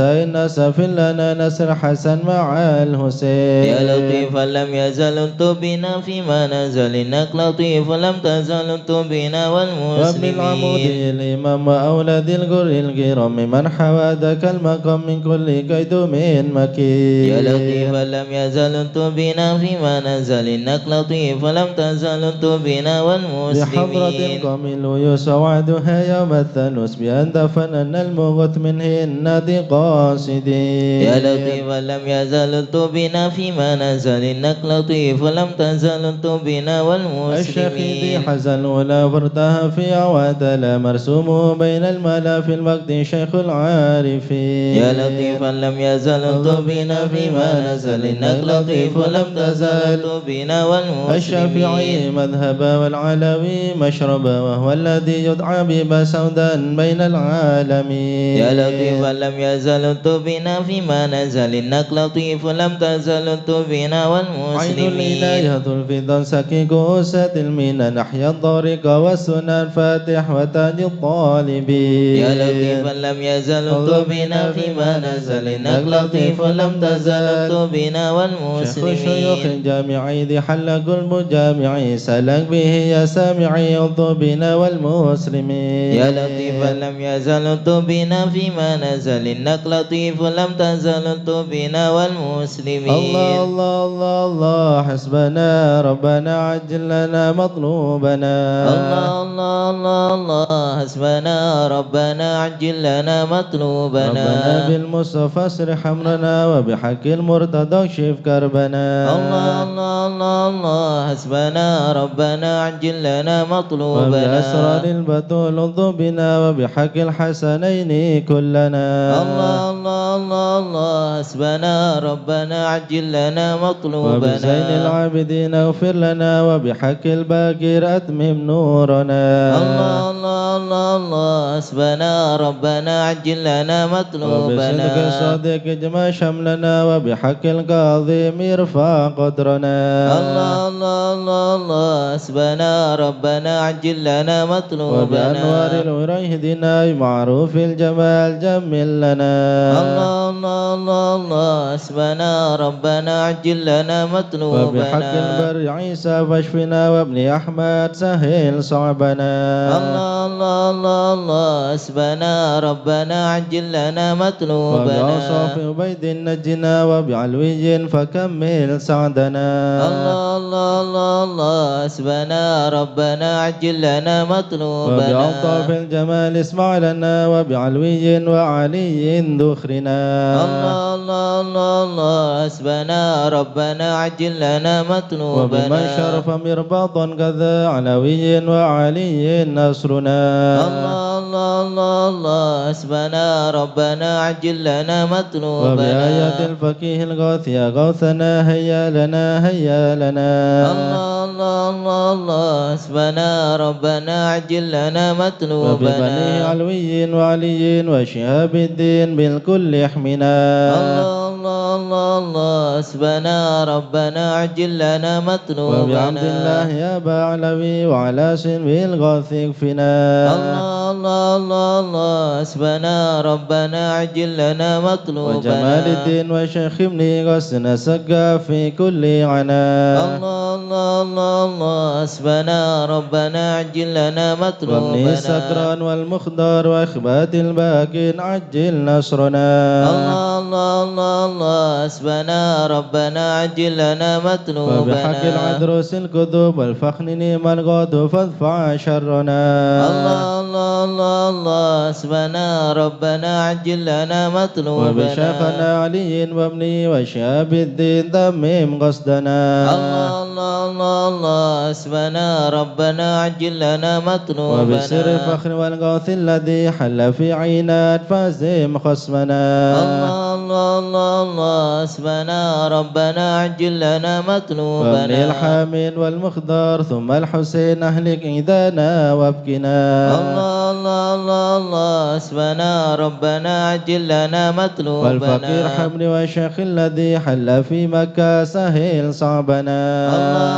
نسف لنا نسر حسن مع الحسين يا لطيفا لم يزل بنا فيما نزل إنك لطيف لم تزل بنا والمسلمين وبالعمود الإمام وأولاد الجر الكرام من حوى ذاك المقام من كل كيدوم مكين يا لطيفا لم يزل بنا فيما نزل إنك لطيف لم تزل بنا والمسلمين بحضرة كامل يسوعدها يوم الثالوث بأن دفنن المغت منه النادي قاصدين يا لطيفا لم يزل بنا فيما نزل إنك لطيف لم تزل بنا والمسلمين الشهيد حزن ولا فرتها في عواتل مرسومه بين الملا في الوقت شيخ العارفين يا لطيفا لم يزل بنا فيما نزل إنك لطيف لم تزل بنا والمسلمين الشافعي مذهب والعلوي مشرب وهو الذي يدعى بما سودا بين العالمين يا لطيفا لم يزل بنا فيما نزل إنك لطيف لم تزل بنا والمسلمين عين الإله الفضل سكيك أسد المينا نحيا الطريق والسنة الفاتح وتاج الطالبين يا لطيفا لم يزل بنا فيما نزل إنك لطيف لم تزل بنا والمسلمين شيخ الشيوخ الجامعي ذي حل قلب جامعي سلك به يا سامعي بنا والمسلمين يا لطيفا لم يزل بنا فيما نزل إنك لطيف لم تزل بنا والمسلمين الله الله الله الله حسبنا ربنا عجل لنا مطلوبنا الله الله الله الله حسبنا ربنا عجل لنا مطلوبنا ربنا بالمصطفى اصرح أمرنا وبحق المرتضى اكشف كربنا الله الله الله الله حسبنا ربنا عجل لنا مطلوبنا وبأسرار البتول انظر بنا وبحق الحسنين كلنا الله الله الله الله حسبنا ربنا عجل لنا مطلوبنا وبزين العابدين اغفر لنا وبحق الباقر أتمم نورنا الله الله الله الله حسبنا ربنا عجل لنا مطلوبنا وبصدق الصادق اجمع شملنا وبحق القاضي ارفع قدرنا الله الله الله الله حسبنا ربنا عجل لنا مطلوبنا وبأنوار الوريه دنا معروف الجمال جمل لنا الله الله الله الله حسبنا ربنا عجل لنا مطلوبنا وبحق البر عيسى فاشفنا وابن أحمد سهل صعبنا الله الله الله الله حسبنا ربنا عجل لنا مطلوبنا وبأوصاف عبيد نجنا وبعلوي فكمل سعدنا الله الله الله الله حسبنا ربنا عجل لنا مطلوبنا وبألطاف الجمال اسمع لنا وبعلوي وعلي ذخرنا الله الله الله الله حسبنا ربنا عجل لنا مطلوبنا وبمن شرف مرباطا كذا علوي وعلي نصرنا الله الله الله الله حسبنا ربنا عجل لنا مطلوبنا وبآيات الفقيه الغوث يا غوثنا هيا لنا هيا لنا الله الله الله الله حسبنا ربنا عجل لنا مطلوبنا وببني علوي وعلي وشهاب الدين بالكل احمنا الله الله الله الله حسبنا ربنا عجل لنا مطلوبنا وبعبد الله يا أبا علوي وعلى سلم الغوث اكفنا الله الله الله الله حسبنا ربنا عجل لنا مطلوبنا وجمال الدين وشيخ ابن غسنا سقى في كل عنا الله الله الله الله حسبنا ربنا عجل لنا مطلوبنا وابن السكران والمخدار واخبات الباكين عجل نصرنا الله الله الله الله حسبنا ربنا عجل لنا مطلوبنا وبحق العدروس الكذوب والفخن نيم الغد فادفع شرنا الله الله الله الله حسبنا ربنا عجل لنا مطلوبنا وبشيخنا علي وابني وشهاب الدين ضمم قصدنا الله الله الله الله حسبنا ربنا عجل لنا مطلوبنا وبسر الفخر والغوث الذي حل في عينات فازم خصمنا الله الله الله الله حسبنا ربنا عجل لنا مطلوبنا وابن الحامد والمخدار ثم الحسين أهلك إيدانا وابكنا الله الله الله الله حسبنا ربنا عجل لنا مطلوبنا والفقير حمل والشيخ الذي حل في مكة سهل صعبنا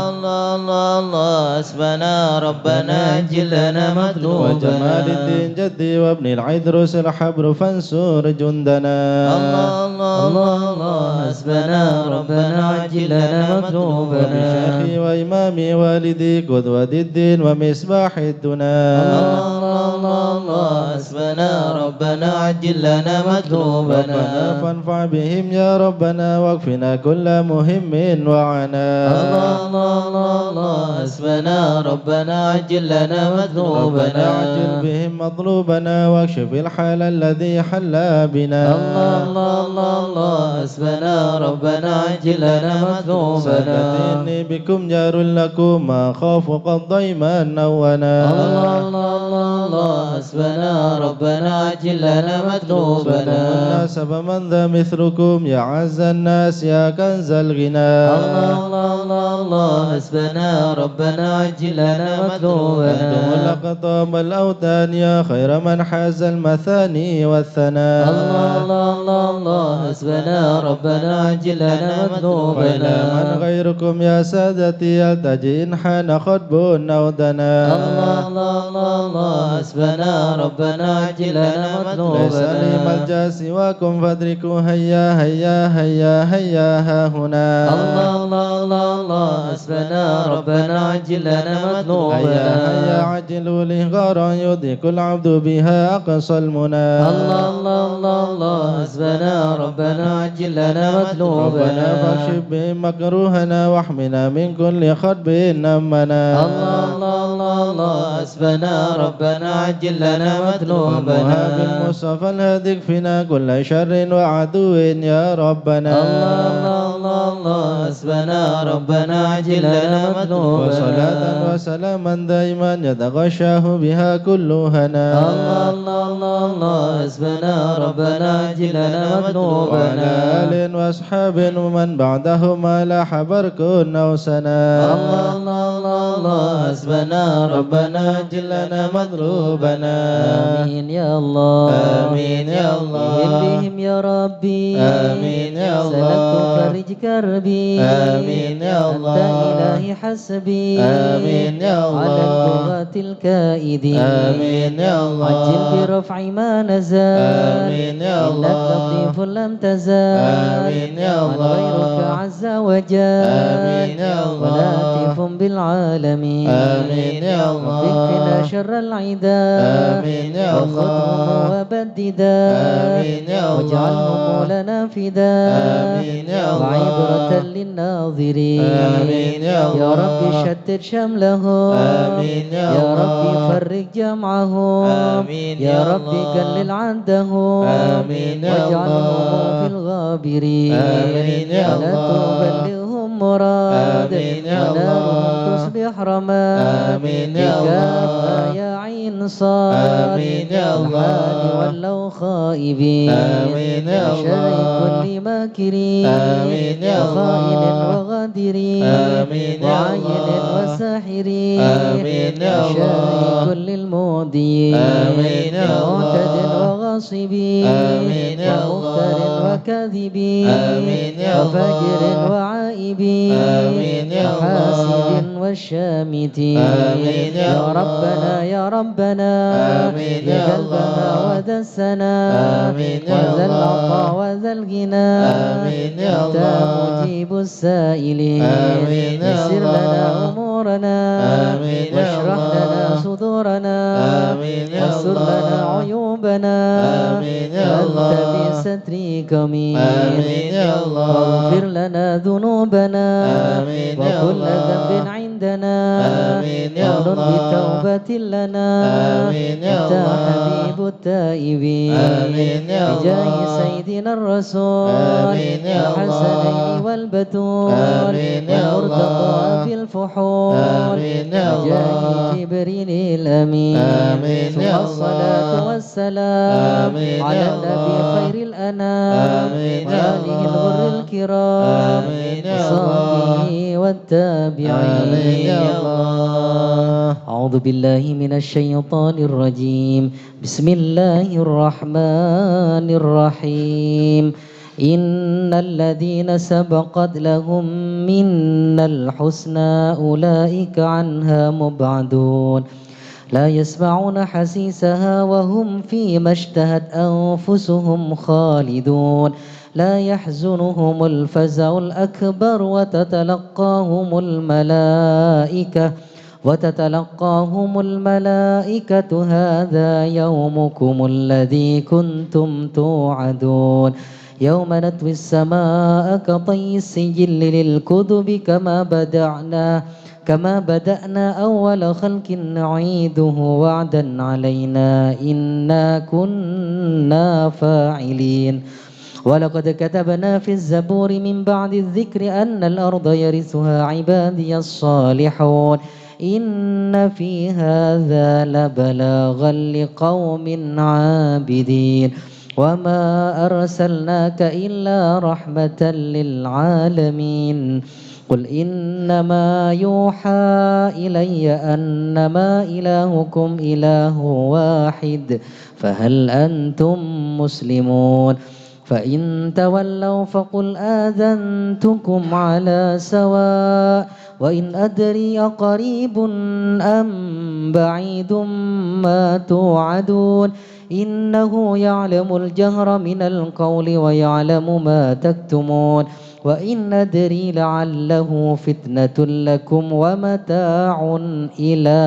الله الله الله حسبنا ربنا عجل لنا مطلوبنا وجمال الدين جدي وابن العيدروس الحبر فانصر جندنا الله الله الله الله حسبنا ربنا عجل لنا مطلوبنا وبشيخي وإمامي والدي قدوة الدين ومصباح الدنا الله الله الله حسبنا ربنا عجل لنا مطلوبنا ربنا فانفع بهم يا ربنا واكفنا كل مهم وعنا الله الله الله الله حسبنا ربنا عجل لنا ربنا مطلوبنا عجل بهم مطلوبنا واكشف الحال الذي حل بنا الله الله الله الله حسبنا ربنا عجل لنا مطلوبنا سادتي بكم جار لكم ما خاف قد ضيما نونا الله الله الله الله حسبنا ربنا عجل لنا مطلوبنا مناسب من ذا مثلكم يا عز الناس يا كنز الغنى الله الله الله الله حسبنا ربنا عجل لنا مطلوبنا أنتم الأقطاب الأوتان يا خير من حاز المثاني والثناء الله الله الله الله حسبنا ربنا عجل لنا وإلى مطلوبنا من غيركم يا سادتي يلتجي إن حان خطب أو دنا الله الله الله الله حسبنا ربنا عجل لنا ليس لي مطلوبنا ملجأ سواكم فادركوا هيا هيا هيا هيا ها هنا الله الله الله الله حسبنا ربنا عجل لنا هيا مطلوبنا هيا عجلوا لي غارا يدرك العبد بها أقصى المنى الله الله الله الله حسبنا ربنا عجل لنا ربنا مطلوبنا فاكشف بهم مكروهنا واحمنا من كل خطب نمنا الله الله الله الله حسبنا ربنا عجل لنا مطلوبنا ومها بالمصطفى الهادي اكفنا كل شر وعدو يا ربنا الله الله الله الله حسبنا ربنا عجل لنا مطلوبنا وصلاة وسلاما دائما يتغشاه بها كل هنا الله الله الله الله حسبنا ربنا عجل لنا وعلى مطلوبنا آل وأصحاب ومن بعدهما لاح برك أو سنا الله الله الله الله حسبنا ربنا عجل لنا مطلوبنا آمين يا الله آمين يا الله بهم يا ربي آمين يا الله سلكت فرج كربي آمين يا الله أنت إلهي حسبي آمين يا الله على البغاة الكائدين آمين يا الله عجل برفع ما نزل آمين يا الله إنك لطيف لم تزال آمين يا الله غيرك عز وجل آمين يا الله ولطيف بالعالمين آمين يا الله اكفنا شر العداء آمين يا الله وخذهم وبددا آمين يا الله واجعلهم لنا فداء آمين يا الله وعبرة للناظرين آمين يا الله يا ربي شتت شملهم آمين يا ربي فرق جمعهم آمين يا ربي قلل عندهم آمين يا الله واجعلهم في الغابرين آمين يا الله ولا تبلغهم مراد آمين يا الله ونارهم تصبح رماد آمين يا الله يا عين صاد آمين يا الله ولوا خائبين آمين يا الله شر كل ماكرين آمين يا الله وخائن وغادرين آمين يا الله وعين وساحرين آمين يا الله شر كل المودين آمين يا الله معتد وغاصبين آمين يا الله ومفتر وكاذبين آمين يا الله وفاجر وعائبين آمين يا الله وحاسد والشامتين آمين يا ربنا يا ربنا آمين يا قلبنا وذا السنا آمين يا وذا العطاء وذا الغنى آمين يا الله أنت مجيب السائلين آمين يا يسر لنا أمورنا آمين يا واشرح لنا صدورنا آمين يا ويسر لنا عيوبنا آمين يا الله أنت بسترك أمين آمين يا الله واغفر لنا ذنوبنا آمين وكل ذنب عندنا آمين يا الله بتوبة لنا آمين يا الله أنت حبيب التائبين آمين يا الله بجاه سيدنا الرسول آمين يا الله الحسنين والبتول آمين يا الله والمرتضى في الفحول آمين يا الله بجاه جبريل الأمين آمين ثم الصلاة والسلام آمين على النبي خير الأنام آمين وآله الغر الكرام آمين يا الله والتابعين آمين يا الله. أعوذ بالله من الشيطان الرجيم. بسم الله الرحمن الرحيم. إن الذين سبقت لهم منا الحسنى أولئك عنها مبعدون لا يسمعون حسيسها وهم فيما اشتهت أنفسهم خالدون لا يحزنهم الفزع الأكبر وتتلقاهم الملائكة هذا يومكم الذي كنتم توعدون يوم نطوي السماء كطي السجل للكتب كما بدأنا أول خلق نعيده وعدا علينا إنا كنا فاعلين ولقد كتبنا في الزبور من بعد الذكر أن الأرض يرثها عبادي الصالحون إن في هذا لبلاغا لقوم عابدين وما أرسلناك إلا رحمة للعالمين قل إنما يوحى إلي أنما إلهكم إله واحد فهل أنتم مسلمون فإن تولوا فقل آذنتكم على سواء وإن أدري أقريب أم بعيد ما توعدون إنه يعلم الجهر من القول ويعلم ما تكتمون وإن أدري لعله فتنة لكم ومتاع إلى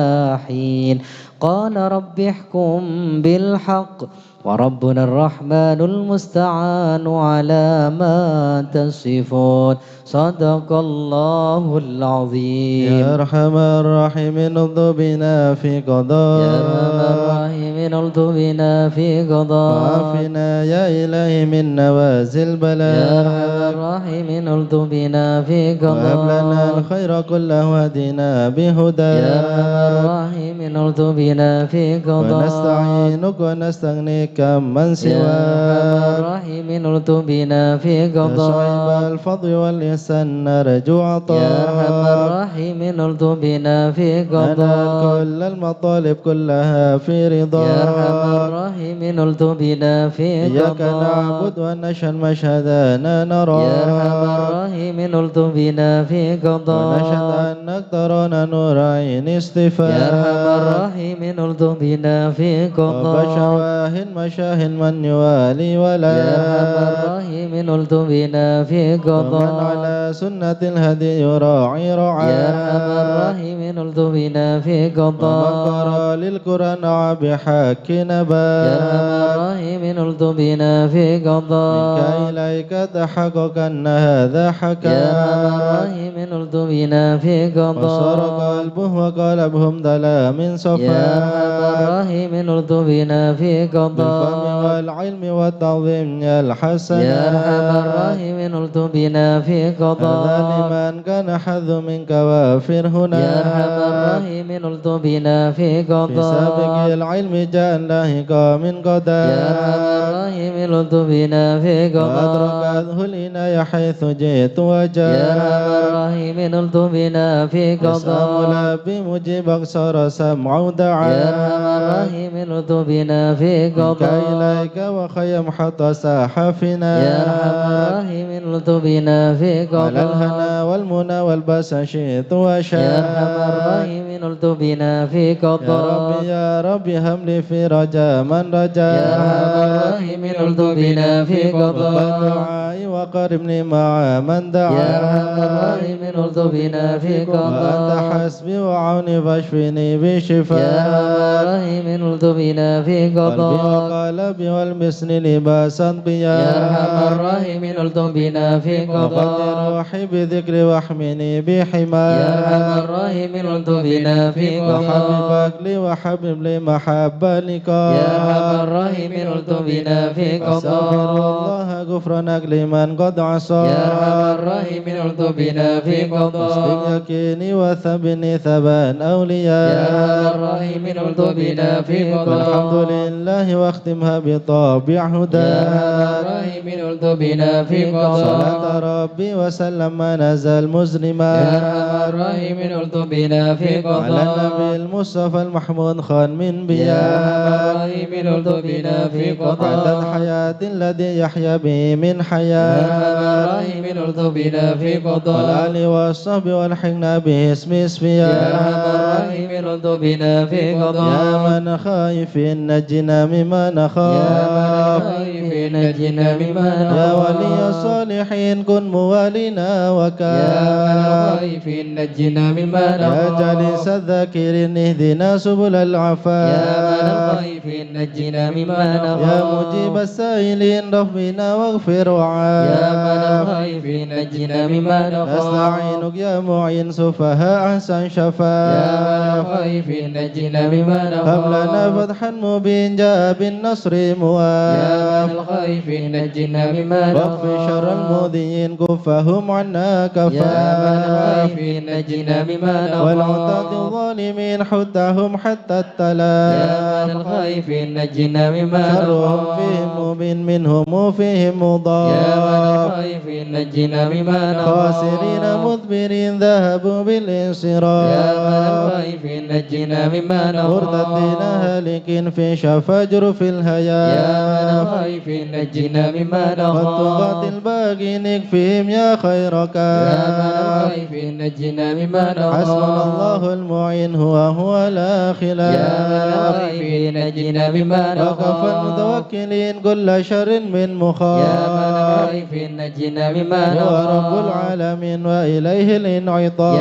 حين قال رب احكم بالحق وربنا الرحمن المستعان على ما تصفون صدق الله العظيم يا أرحم الراحمين الطف بنا في قضاء يا أرحم الراحمين الطف بنا في قضاء وعافنا يا إلهي من نوازل البلاء يا أرحم الراحمين الطف بنا في قضاء وهب لنا الخير كله واهدنا بهدى يا أرحم الراحمين الطف بنا في قضاء ونستعينك ونستغنيك من سواك يا أرحم الراحمين الطف بنا في قضاء صعب الفضل والإحسان نرجو عطاء يا أرحم الراحمين الطف بنا في قضاء ننال كل المطالب كلها في رضا يا أرحم الراحمين الطف بنا في إياك قضاء نعبد ونشهد مشهدنا نرى يا أرحم الراحمين الطف بنا في قضاء ونشهد أنك ترانا نور عين اصطفاء يا أرحم الراحمين الطف بنا في قضاء وبشواه مشاه من يوالي ولا يا أرحم الراحمين الطف بنا في ومن قضاء على سنة الهدي يراعي رعاه يا أرحم الراحمين الطف بنا في ومن قضاء قرأ للقرآن بحق نبا يا أرحم الراحمين الطف بنا في منك قضاء إليك تحقق أن هذا حكى يا أرحم الراحمين الطف بنا في وصار قضاء قلبه وقلبهم دلا من صفا يا أرحم الراحمين الطف بنا في بالفهم قضاء والعلم والتعظيم يا الحسن يا أرحم الراحمين الطف بنا في هذا قضاء لمن كان حظ منك وافر هنا يا أرحم الراحمين الطف بنا في في سابق قضاء العلم جاء لاهقا من قدا يا أرحم الراحمين الطف بنا في قضاء وأدركته العناية حيث جئت وجاء يا أرحم الراحمين الطف بنا في يسأل قضاء بمجيبك صار سمع دعا يا أرحم الراحمين الطف بنا في منك قضاء إليك وخيم حتى ساحفنا يا أرحم الراحمين الطف بنا في على قضاء الهنا والمنى والبس شئت وشاء يا أرحم الراحمين الطف بنا في يا قضاء ربي يا ربي هم لي في رجاء من رجاء يا أرحم الراحمين الطف بنا في قضاء دعائي وقربني مع من دعا يا أرحم الراحمين الطف بنا في وأنت قضاء حسبي وعوني فاشفني يا بشفاء أرحم الراحمين الطف بنا في قلبي قضاء وقلبي والمسن لباسا ضياء يا أرحم الراحمين الطف بنا في وقد قضاء روحي بذكري واحمني بحماء يا أرحم الراحمين الطف بنا في قضاء وحببك لي وحبب لي محبة لقاء يا أرحم الراحمين الطف بنا في أستغفر قضاء الله غفرانك لمن قد عصى يا أرحم الراحمين الطف بنا في قضاء اصدق يقيني وثبني ثبان أولياء يا أرحم الراحمين الطف بنا في والحمد قضاء لله واختمها بطابع يا هدى أرحم الراحمين قلت بنا في قضاء صلاة ربي وسلم ما نزل مسلما يا أرحم الراحمين قلت بنا في قضاء على النبي المصطفى المحمود خان من بيا يا أرحم الراحمين قلت بنا في قضاء عدد حياة الذي يحيا به من يا حياة أرحم الراحمين قلت بنا في قضاء والآل والصحب والحقنا به اسم اسميا يا أرحم الراحمين قلت بنا في قضاء يا من خايف نجنا مما يا من نخاف خايف نجنا مما يا نخاف ولي الصالحين كن موالينا يا من وكاف خايف نجنا مما يا نخاف جالس الذاكرين اهدنا سبل يا من العفاف خايف نجنا مما نخاف يا مجيب السائلين ربنا واغفر يا من وعاف خايف نجنا مما نخاف نستعينك يا معين سفهاء أحسن يا من شفاف خايف نجنا مما نخاف هب لنا فتحا مبين جاء بالنصر يا مواف من خايف نجنا مما نخاف واكف شر المؤذين كفهم عنا يا من كفاف خايف نجنا مما نخاف والعتاة الظالمين حدهم حتى يا التلاف من خايف نجنا مما شرهم نخاف فيهم مبين منهم فيهم يا من مضاف خايف نجنا مما نخاف خاسرين مدبرين ذهبوا يا من بالانصراف خايف نجنا مما نخاف مرتدين هالكين في شفاجر في يا من الهياف خايف نجنا مما والطغاة نخاف الباقين اكفيهم يا خير يا من كاف خايف نجنا مما نخاف حسبنا الله المعين هو لا يا من خلاف خايف نجنا مما وكفى نخاف المتوكلين كل شر من يا من مخاف خايف نجنا مما هو نخاف رب العالمين وإليه يا من الانعطاف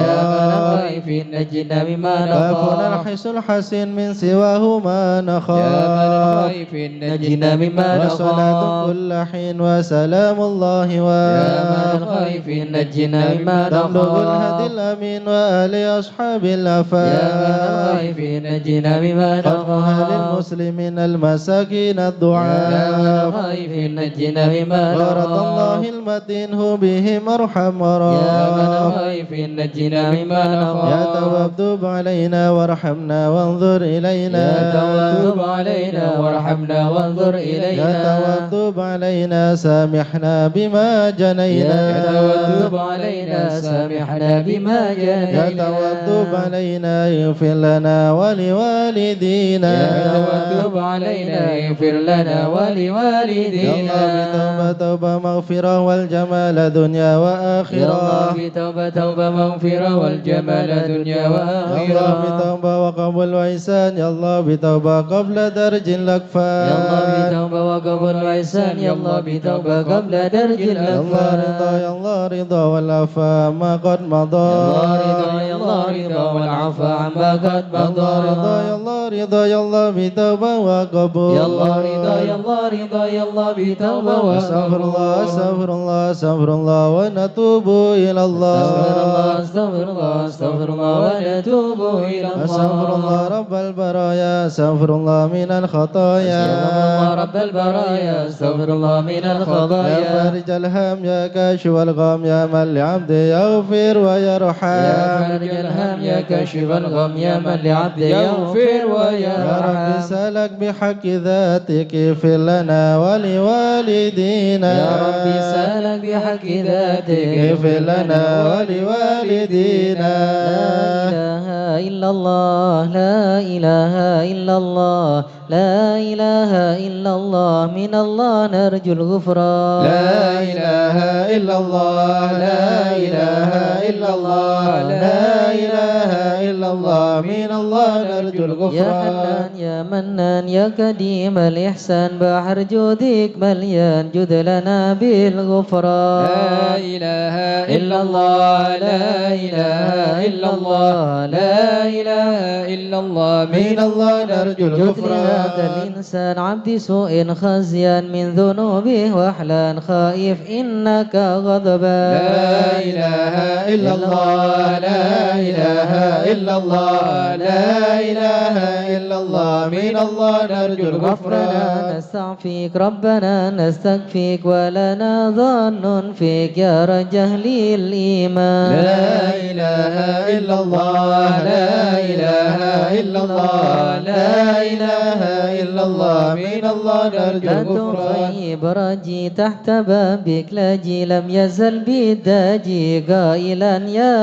خايف نجنا مما كافنا نخاف الحس الحسين من سواه ما يا من نخاف خايف نجنا مما وصلاة نخاف كل حين وسلام الله يا من خايف نجنا مما تبلغ الهدي نخاف الأمين وآل أصحاب يا من الأفاف خايف نجنا مما خلفها نخاف للمسلمين المساكين يا من الضعاف خايف نجنا مما غرض نخاف الله المتين هو بهم أرحم يا من وراف خايف نجنا مما نخاف يا تواب علينا وارحمنا وانظر يا إلينا تواب علينا وارحمنا وانظر يا إلينا تواب علينا سامحنا بما يا جنينا تواب علينا سامحنا بما يا جنينا تواب علينا يغفر لنا ولوالدينا يا تواب علينا يغفر لنا يا ولوالدينا الله بتوبة توبة مغفرة والجمال دنيا يا الله وآخرة بتوبة توبة مغفرة والجمال دنيا يا الله وآخرة بتوبة وقبول وإحسان يا الله بتوبة قبل درج يا الله الأكفان بتوبة وقبول وإحسان يا الله بتوبة قبل درج يا الله رضا الأكفان يا الله رضا والعفا ما قد مضى يا الله رضا والعفو عما قد يا مضى الله رضا يا الله رضا يا الله بتوبة وقبول يا الله رضا يا الله رضا يا الله بتوبة أستغفر الله أستغفر الله أستغفر الله ونتوب إلى الله استغفر الله استغفر الله ونتوب إلى الله أستغفر الله رب البرايا أستغفر الله من الخطايا استغفر الله رب البرايا استغفر الله من يا الخطايا فارج الهم يا كاشف الغم يا من لعبده يغفر يا ويرحم فارج الهم يا كاشف الغم يا من لعبده يغفر يا رب ويرحم سألك بحق ذاتك اغفر لنا ولوالدينا يا رب سألك بحق ذاتك اغفر لنا ولوالدينا لا إله إلا الله لا إله إلا الله لا إله إلا الله من الله نرجو الغفران لا إله إلا الله لا إله إلا الله لا إله إلا الله من الله نرجو يا الغفران حنان يا منان يا قديم الإحسان بحر جودك مليان جد لنا بالغفران لا إله إلا الله لا إله إلا الله لا إله إلا الله من الله نرجو جد لهذا الغفران الإنسان عبد سوء خزيان من ذنوبه وحلان خائف إنك غضبان لا إله إلا الله لا إله إلا إلا الله لا إله إلا الله من الله نرجو الغفران نستعفيك ربنا نستكفيك ولنا ظن فيك يا رجهل الإيمان لا إله إلا الله لا إله إلا الله لا إله إلا الله من الله نرجو لا الغفران تخيب رجي تحت بابك لاجي لم يزل بالداجي قائلا يا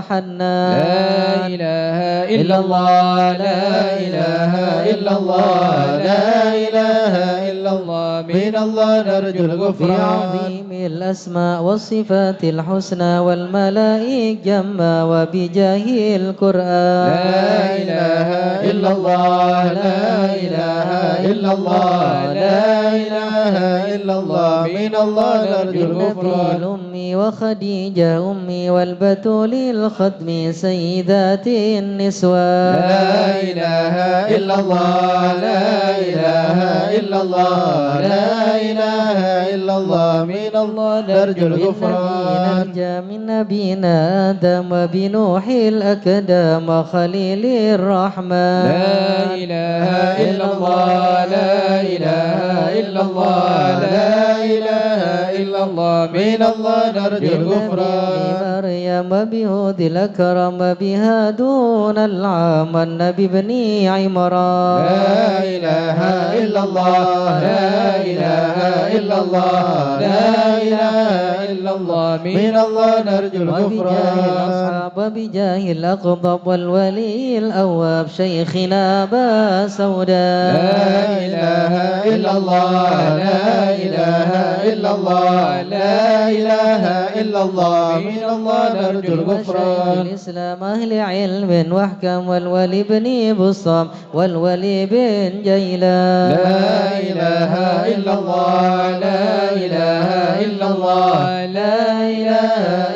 حنان لا إله إلا الله لا إله إلا الله لا إله إلا الله من الله نرجو الغفران بعظيم الأسماء والصفات الحسنى والملائك جمّا وبجاه القرآن لا إله إلا الله لا إله إلا الله لا إله إلا الله من الله نرجو الغفران أمي وخديجة أمي والبتول الختم سيدات النسوان لا إله إلا الله لا إله إلا الله لا إله إلا الله من الله نرجو الغفران نرجى من نبينا آدم وبنوح الأكدام خليل الرحمن لا إله إلا الله لا إله إلا الله لا إله إلا الله من الله نرجو الغفران مريم بهود الأكرم بها دون العام النبي بن عمران لا إله إلا الله لا إله إلا الله لا إله إلا الله من الله نرجو الغفران الأصحاب بجاه الأقضب والولي الأواب شيخنا أبا سوداء لا إله إلا الله لا إله إلا الله لا إله إلا الله من الله نرجو الغفران الإسلام أهل علم واحكم والولي بن بصام والولي بن جيلان لا إله إلا الله لا إله إلا الله لا إله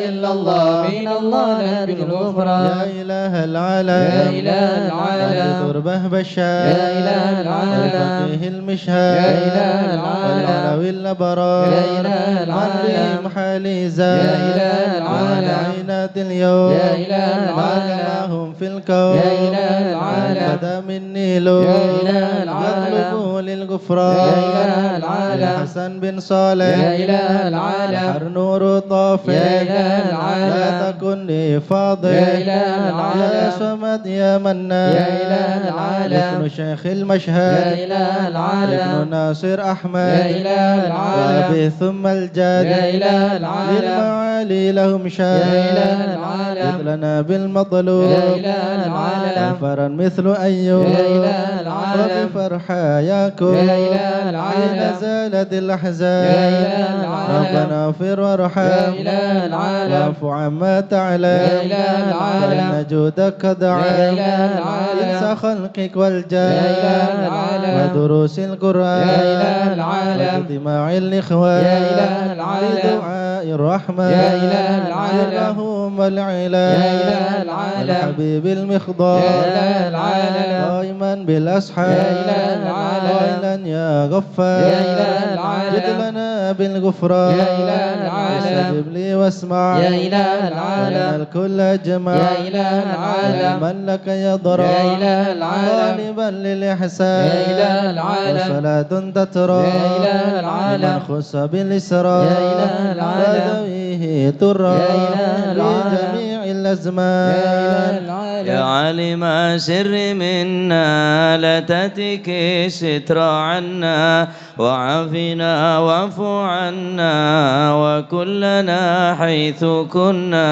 إلا الله من الله نرجو الغفران يا إله العالم يا إله العالم تربه بشار يا إله العالم الفقيه المشهاد يا إله العالم والعلوي الأبرار يا إله العالم حالي زاد يا إله العالم عينات اليوم يا إله العالم هم في الكون يا إله العالم بدا من نيل يا إله العالم يطلبوا للغفران يا إله العالم حسن بن صالح يا إله العالم بحر نور طافح يا إله العالم لا تكن لي فاضل يا إله العالم يا صمد يا منان يا إله العالم ابن شيخ المشهد يا إله العالم ابن ناصر أحمد يا إله العالم وأبي ثم الجاد يا إله العالم للمعالي لهم شان يا إله العالم زد لنا بالمطلوب يا إله العالم غفرا مثل أيوب يا إله العالم وبفرحاياكم يا إله العالم نزلت الأحزان يا إله العالم ربنا اغفر وارحم يا إله العالم واعف عما تعلم يا إله العالم وإن جودك دعا يا إله العالم إنس خلقك والجاه يا إله العالم ودروس القرآن يا إله العالم واجتماع الإخوان يا إله العالم بدعاء الرحمن يا إله العالم لهم والعلا يا إله العالم والحبيب المخضار يا إله العالم قائما بالأسحار يا إله العالم قائلا يا غفار يا إله العالم جد لنا بالغفران يا إله العالم استجب لي واسمع يا إله العالم لنا الكل أجمع يا إله العالم من لك يضرع يا إله العالم طالبا للإحسان يا إله العالم وصلاة تترى يا إله العالم لمن خص بالإسراء يا إله العالم وذويه ترى يا إله العالم في جميع الأزمان يا إله العالم يا عالم سر منا لا تتك ستر عنا وعافنا واعف عنا وكلنا حيث كنا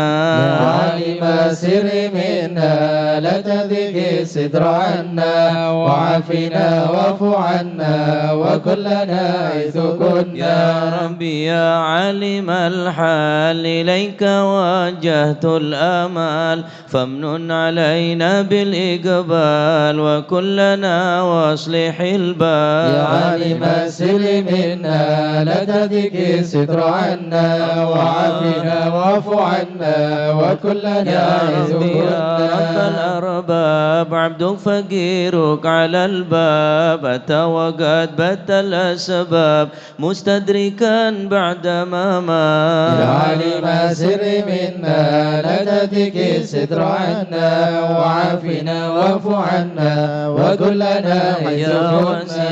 يا عالم سر منا لا تذك ستر عنا وعافنا واعف عنا وكلنا حيث كنا يا ربي يا عالم الحال إليك وجهت الآمال فامنن علينا بالإقبال وكلنا واصلح البال يا عالم السر منا لا تذك ستر عنا وعافنا واعف عنا وكلنا يا حيث رب كنا الأرباب عبدك فقيرك على الباب أتى وقد بت الأسباب مستدركا بعدما يا مات عالم السر منا لا تذك تدك الستر عنا وعافنا واعف عنا وكلنا يا واسع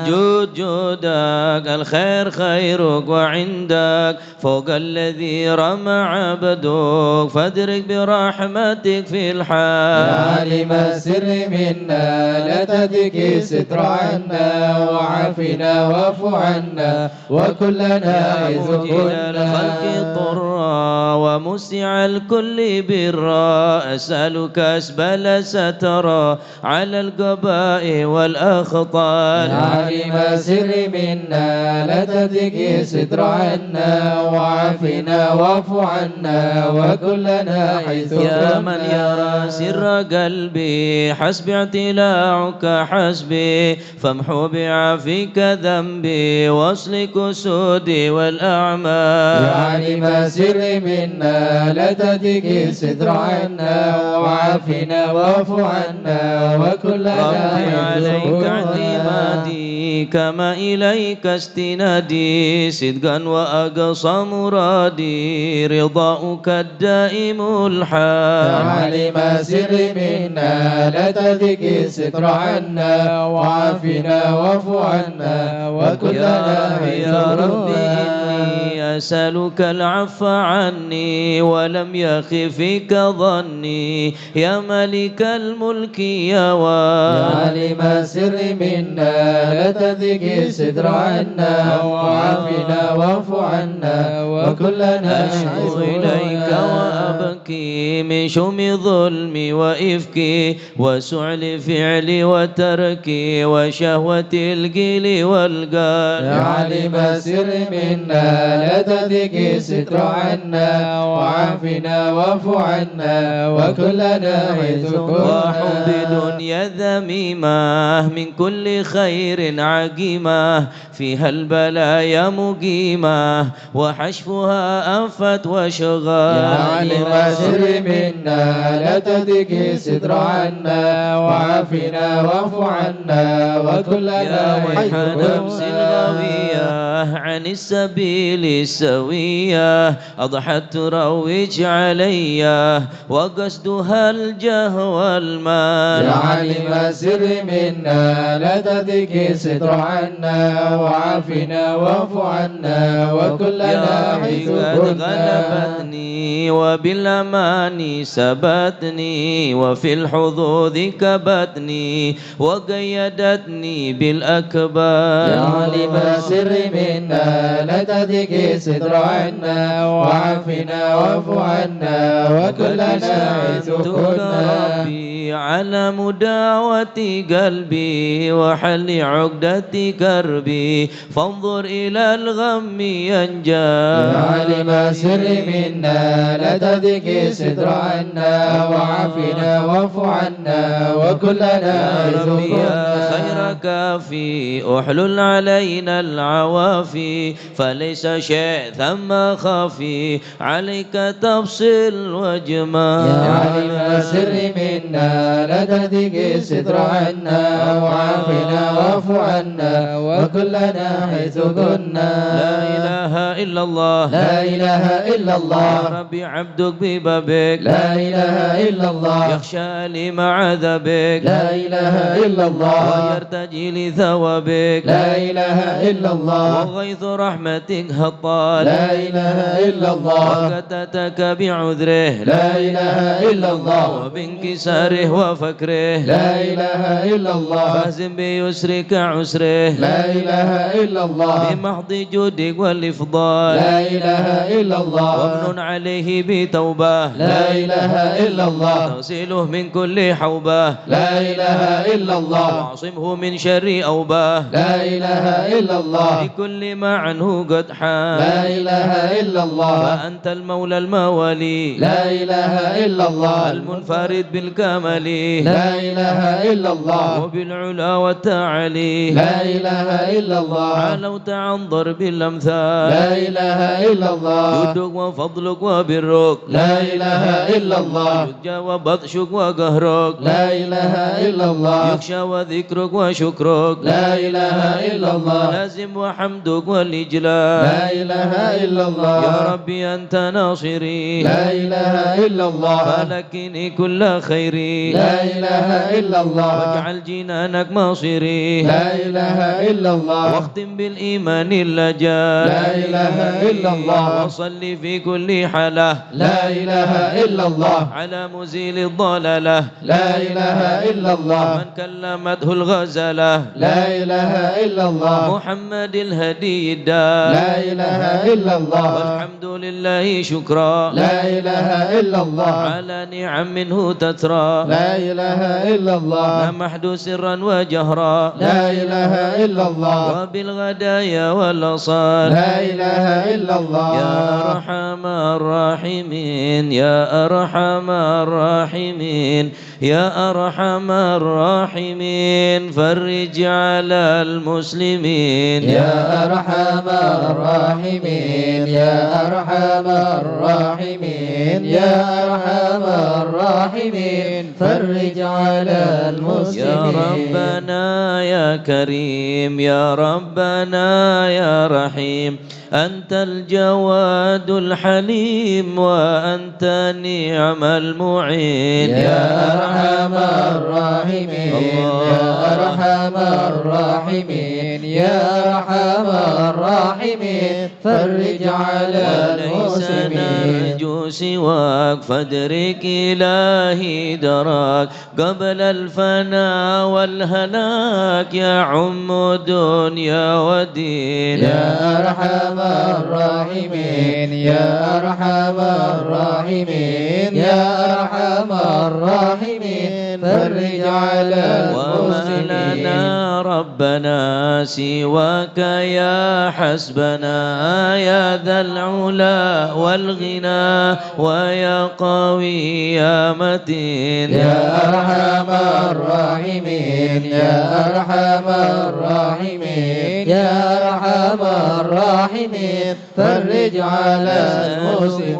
الجود جودك الخير خيرك وعندك فوق الذي رمى عبدك فادرك برحمتك في الحال. يا عالم السر منا لا تدك الستر عنا وعافنا واعف عنا وكلنا حيث كنا. الخلق طرا ومسع الكل برا أسألك أسبل سترا على القباء والأخطار. يا عالم السر منا لا تدك ستر عنا وعافنا واعف عنا وكلنا حيث كنا. يا من يرى سر قلبي حسبي اعتلاعك حسبي فامحو بعافيك ذنبي واصلك سودي والأعمال. يا عالم السر منا لا تدك ستر عنا وعافنا واعف عنا وكلنا ربي حيث عليك كنا. اعتمادي كما إليك استنادي صدقا وأقصى مرادي رضاؤك الدائم الحال. يا عالم السر منا لا تدك ستر عنا وعافنا واعف عنا وكلنا حيث يا ربي كنا. إني أسألك العفو عني ولم يخفك ظني يا ملك الملك يا يا واد. عالم السر منا لا تدك ستر عنا وعافنا واعف عنا وكلنا أشكو إليك وأبكي من شوم ظلمي وإفكي وسعل فعلي وتركي وشهوة القيل والقال. يا عالم السر منا لا تدك ستر عنا وعافنا واعف عنا وكلنا حيث وحب كنا. دنيا ذميمة من كل خير عقيمة فيها البلايا مقيمة وحشفها أنفت وشغال. يا عالم السر منا لا تدك ستر عنا وعافنا واعف عنا وكلنا يا حيث ويح نفس كنا. الغوية عن السبيل السوية أضحت تروج علي وقصدها الجاه والمال. يا عالم السر منا لا تدك ستر عنا وعافنا واعف عنا وكلنا يا حيث قد كنا. غلبتني وبالأمان سبتني وفي الحظوظ كبتني وقيدتني بالأكبار. يا عالم السر منا لا تدك ستر عنا وعافنا واعف عنا وكلنا حيث كنا. ربي على مداوة قلبي وحل عقدة كربي فانظر إلى الغم ينجى. يا عالم السر منا لا تدك ستر عنا وعافنا واعف عنا وكلنا حيث ربي يا كنا. خير كافي احلل علينا العوافي فليس شيء ثم خافي عليك تفصيل وجمال. يا عالم السر منا لا تدك ستر عنا وعافنا واعف عنا وكلنا حيث كنا. لا إله إلا الله لا إله إلا الله. ربي عبدك ببابك لا إله إلا الله. يخشى لما عذبك لا إله إلا الله. ويرتجي لثوابك لا إله إلا الله. وغيث رحمتك هطال لا إله إلا الله. وكتتك بعذره لا إله إلا الله. وبانكساره وفكره لا إله إلا الله. فاهزم بيسرك عسره لا إله إلا الله. بمحض جودك والإفضال لا إله إلا الله. وامن عليه بتوبة لا إله إلا الله. تغسله من كل حوبة لا إله إلا الله. واعصمه من شر أوبة لا إله إلا الله. بكل ما عنه قد حال. لا إله إلا الله. فأنت المولى الموالي لا إله إلا الله. المنفرد بالكمال لا إله إلا الله. وبالعلا والتعالي لا إله إلا الله. علوت عن ضرب الأمثال. لا إله إلا الله جودك وفضلك وبرك لا إله إلا الله جودك وبطشك وقهرك لا إله إلا الله يخشى وذكرك وشكرك لا إله إلا الله لازم وحمدك والإجلال لا إله إلا الله يا ربي أنت ناصري لا إله إلا الله فلكني كل خيري لا إله إلا الله واجعل جنانك مصيري لا إله إلا الله واختم بالإيمان اللجال لا إله إلا الله وصل في كل حالة لا إله إلا الله على مزيل الضلالة لا إله إلا الله من كلمته الغزلة لا إله إلا الله محمد الهدي الدال لا إله إلا الله والحمد لله شكرا لا إله إلا الله على نعم منه تترى لا إله إلا الله لمحد سرا وجهرا لا إله إلا الله وبالغدايا والأصال لا إله إلا الله يا أرحم الراحمين يا أرحم الراحمين يا أرحم الراحمين فرج على المسلمين يا أرحم الراحمين يا أرحم الراحمين يا أرحم الراحمين فرج على المسلمين يا ربنا يا كريم يا ربنا يا رحيم أنت الجواد الحليم وأنت نعم المعين يا أرحم الراحمين يا أرحم الراحمين يا أرحم الراحمين فرج على وليس المسلمين نرجو سواك فادرك إلهي دراك قبل الفناء والهلاك يا عم دنيا ودين يا أرحم الراحمين يا أرحم الراحمين يا أرحم الراحمين فرج على وما المسلمين لنا ربنا سواك يا حسبنا يا ذا العلا والغنى ويا قوي يا متين يا أرحم الراحمين يا أرحم الراحمين يا أرحم الراحمين فرج على المسلمين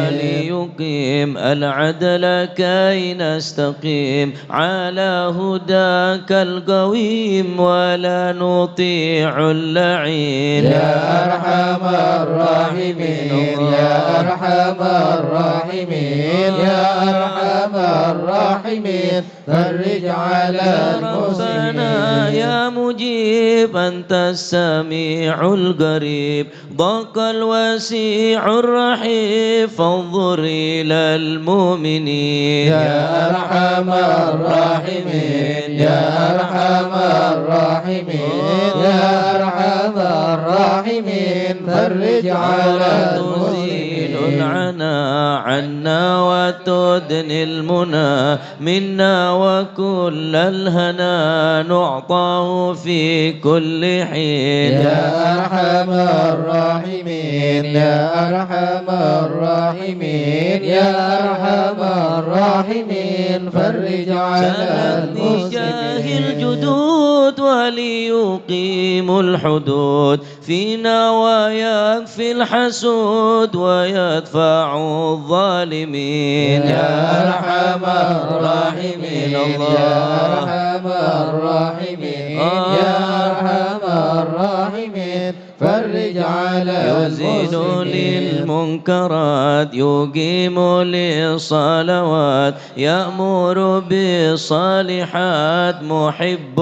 وليقيم العدل كي نستقيم على هداك القويم ولا نطيع اللعين يا أرحم الراحمين يا أرحم الراحمين يا أرحم الراحمين فرج على ربنا المسلمين يا مجيب أنت السميع القريب ضاق الوسيع الرحيم فانظر إلى المؤمنين يا أرحم الراحمين يا أرحم الراحمين يا أرحم الراحمين فرج على تزيل المسلمين العنا عنا وتدني المنى منا وكل الهنا نعطاه في كل حين يا أرحم الراحمين يا أرحم الراحمين يا أرحم الراحمين فرج على سلت جاه المسلمين الجدود وليقيم الحدود فينا ويكفي الحسود ويدفع الظالمين يا أرحم الراحمين يا أرحم الراحمين يا أرحم الراحمين فرج على يزيد المسلمين للمنكرات يقيم للصلوات يأمر بالصالحات محب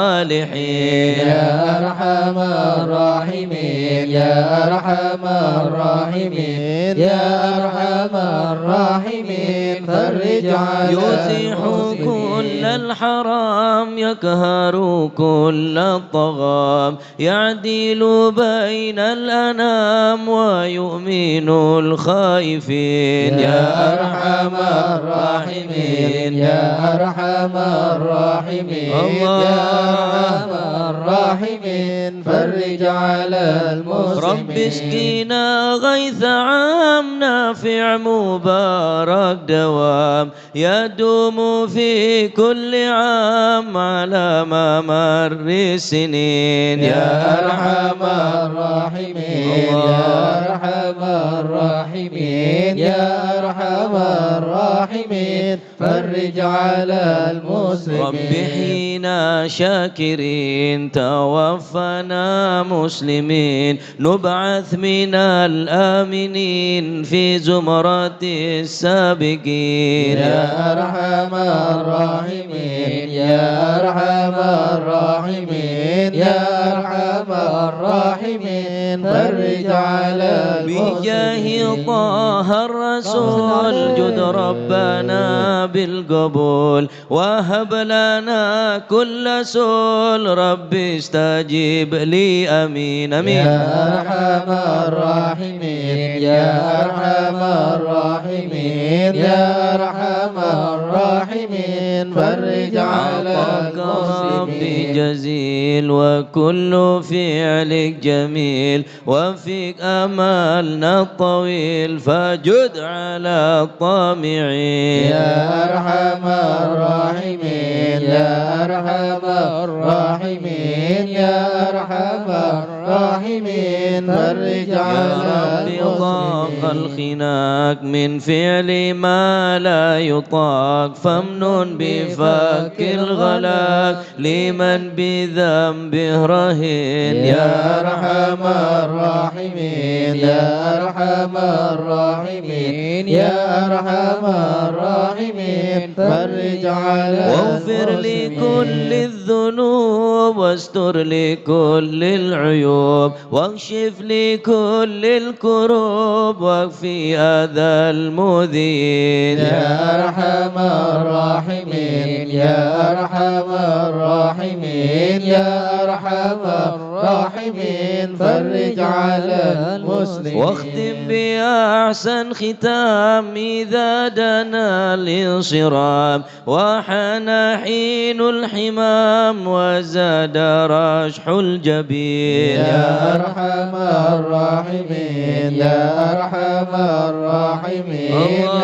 للصالحين يا أرحم الراحمين يا أرحم الراحمين يا أرحم الراحمين فرج على يزيح المسلمين كل الحرام يقهر كل الطغام يعدل بين الأنام ويؤمن الخائفين يا أرحم الراحمين يا أرحم الراحمين يا أرحم الراحمين فرج على المسلمين رب اسقينا غيث عام نافع مبارك دوام يدوم في كل عام على ممر السنين يا أرحم الراحمين يا أرحم الراحمين يا أرحم الراحمين فرج على المسلمين رب حينا شاكرين توفنا مسلمين نبعث من الآمنين في زمرة السابقين يا أرحم الراحمين يا أرحم الراحمين يا أرحم الراحمين فرج على بجاه طه الرسول جد ربنا بالقبول وهب لنا كل سول ربي استجيب لي أمين أمين يا أرحم الراحمين يا أرحم الراحمين يا أرحم الراحمين فرج على ربي المسلمين جزيل وكل فعلك جميل وفيك أملنا الطويل فجد على الطامعين يا أرحم الراحمين يا أرحم الراحمين يا أرحم الراحمين فرج على يا رب ضاق المسلمين الخناق من فعل ما لا يطاق فامنن بفك الغلاق لمن بذنبه رهين يا أرحم الراحمين يا أرحم الراحمين يا أرحم الراحمين فرج على واغفر لكل الذنوب واستر لكل العيوب واكشف لكل الكروب واكفي أذى المذين يا أرحم الراحمين يا أرحم الراحمين يا أرحم الراحمين فرج على المسلمين واختم بأحسن ختام إذا دنا الانصرام وحان حين الحمام وزاد رشح الجبين يا أرحم الراحمين يا أرحم الراحمين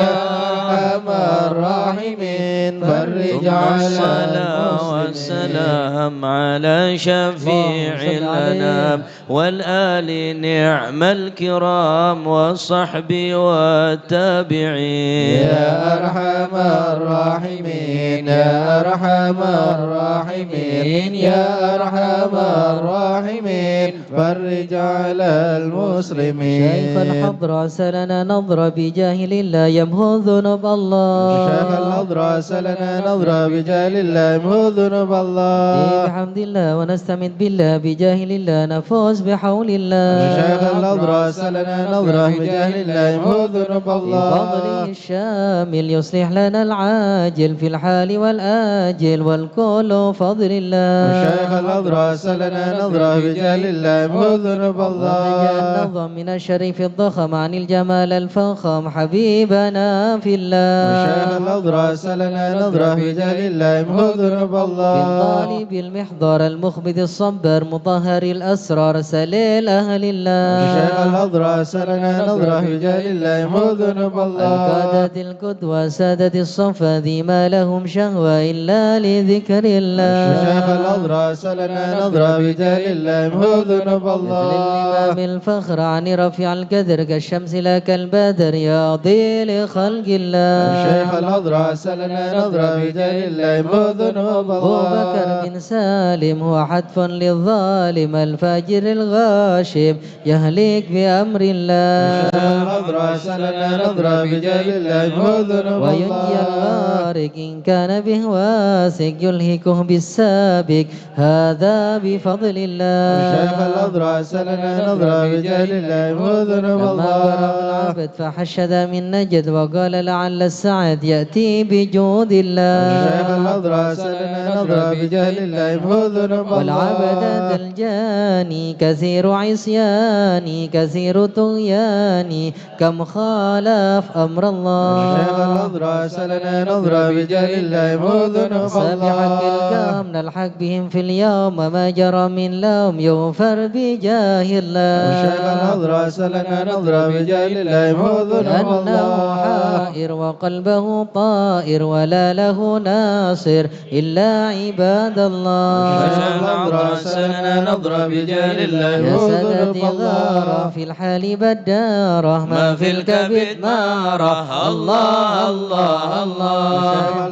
يا أرحم الراحمين فرج على الصلاة والسلام على شفيع الأنام والآل نعم الكرام والصحب والتابعين يا أرحم الراحمين يا أرحم الراحمين يا أرحم الراحمين فرج على المسلمين شيخ الحضر أسألنا نظر بجاهل الله يمهو ذنوب الله شيخ الحضر أسألنا نظر بجاهل الله يمهو ذنوب الله بحمد الله ونستمد بالله بجاهل الله نفوز بحول الله شيخ الحضر أسألنا نظر بجاهل الله يمهو ذنوب الله بفضله الشامل يصلح لنا العاجل في الحال والآجل والكل فضل الله شيخ الحضر أسألنا نظر بجاهل الله يمهو ذنوب الله النظم من الشريف الضخم عن الجمال الفخم حبيبنا في الله شيخ الحضر أسألنا نظر بجاهل الله يمهو ذنوب الله بالطالب المحضر المخبد الصبر مطهر الأسرار سليل أهل الله شيخ الحضر أسألنا نظر بجاهل الله يمهو ذنوب الله القادة القدوة سادة الصفا ذي ما لهم شهوة إلا لذكر الله شيخ الحضر أسألنا نظر بجاهل الله يمهو ذنوب مثل الله الإمام الفخر عن رفيع القدر كالشمس لا كالبدر يا ضيل خلق الله شيخ الحضر أسألنا نظر بجاهل الله يمهو ذنوب أبو الله بكر بن سالم هو حتف للظالم الفاجر الغاشم يهلك بأمر الله شيخ الحضر أسألنا نظر بجاهل الله يمهو ذنوب وينجي الله الغارق إن كان به واسق يلهكه بالسابق هذا بفضل الله شيخ الحضر أسألنا نظر بجاهل الله يمهو ذنوب لما بلغ الله العبد فحشد من نجد وقال لعل السعد يأتي بجود الله شيخ الحضر أسألنا نظر بجاهل الله يمهو ذنوب الله والعبد الجاني كثير عصياني كثير طغياني كم خالف أمر الله شيخ الحضر أسألنا نظر بجاهل الله يمهو ذنوب سابحك الله الكام نلحق بهم في اليوم ما جرى من لوم يغفر بجاه الله شيخ الحضر أسألنا نظر بجاهل الله لله مؤذن لأنه حائر وقلبه طائر ولا له ناصر إلا عباد الله. نظرة سننا نظرة بجاه الله يا مؤذن سادتي غارة في الحال بدارة ما في الكبد نارة. الله الله الله.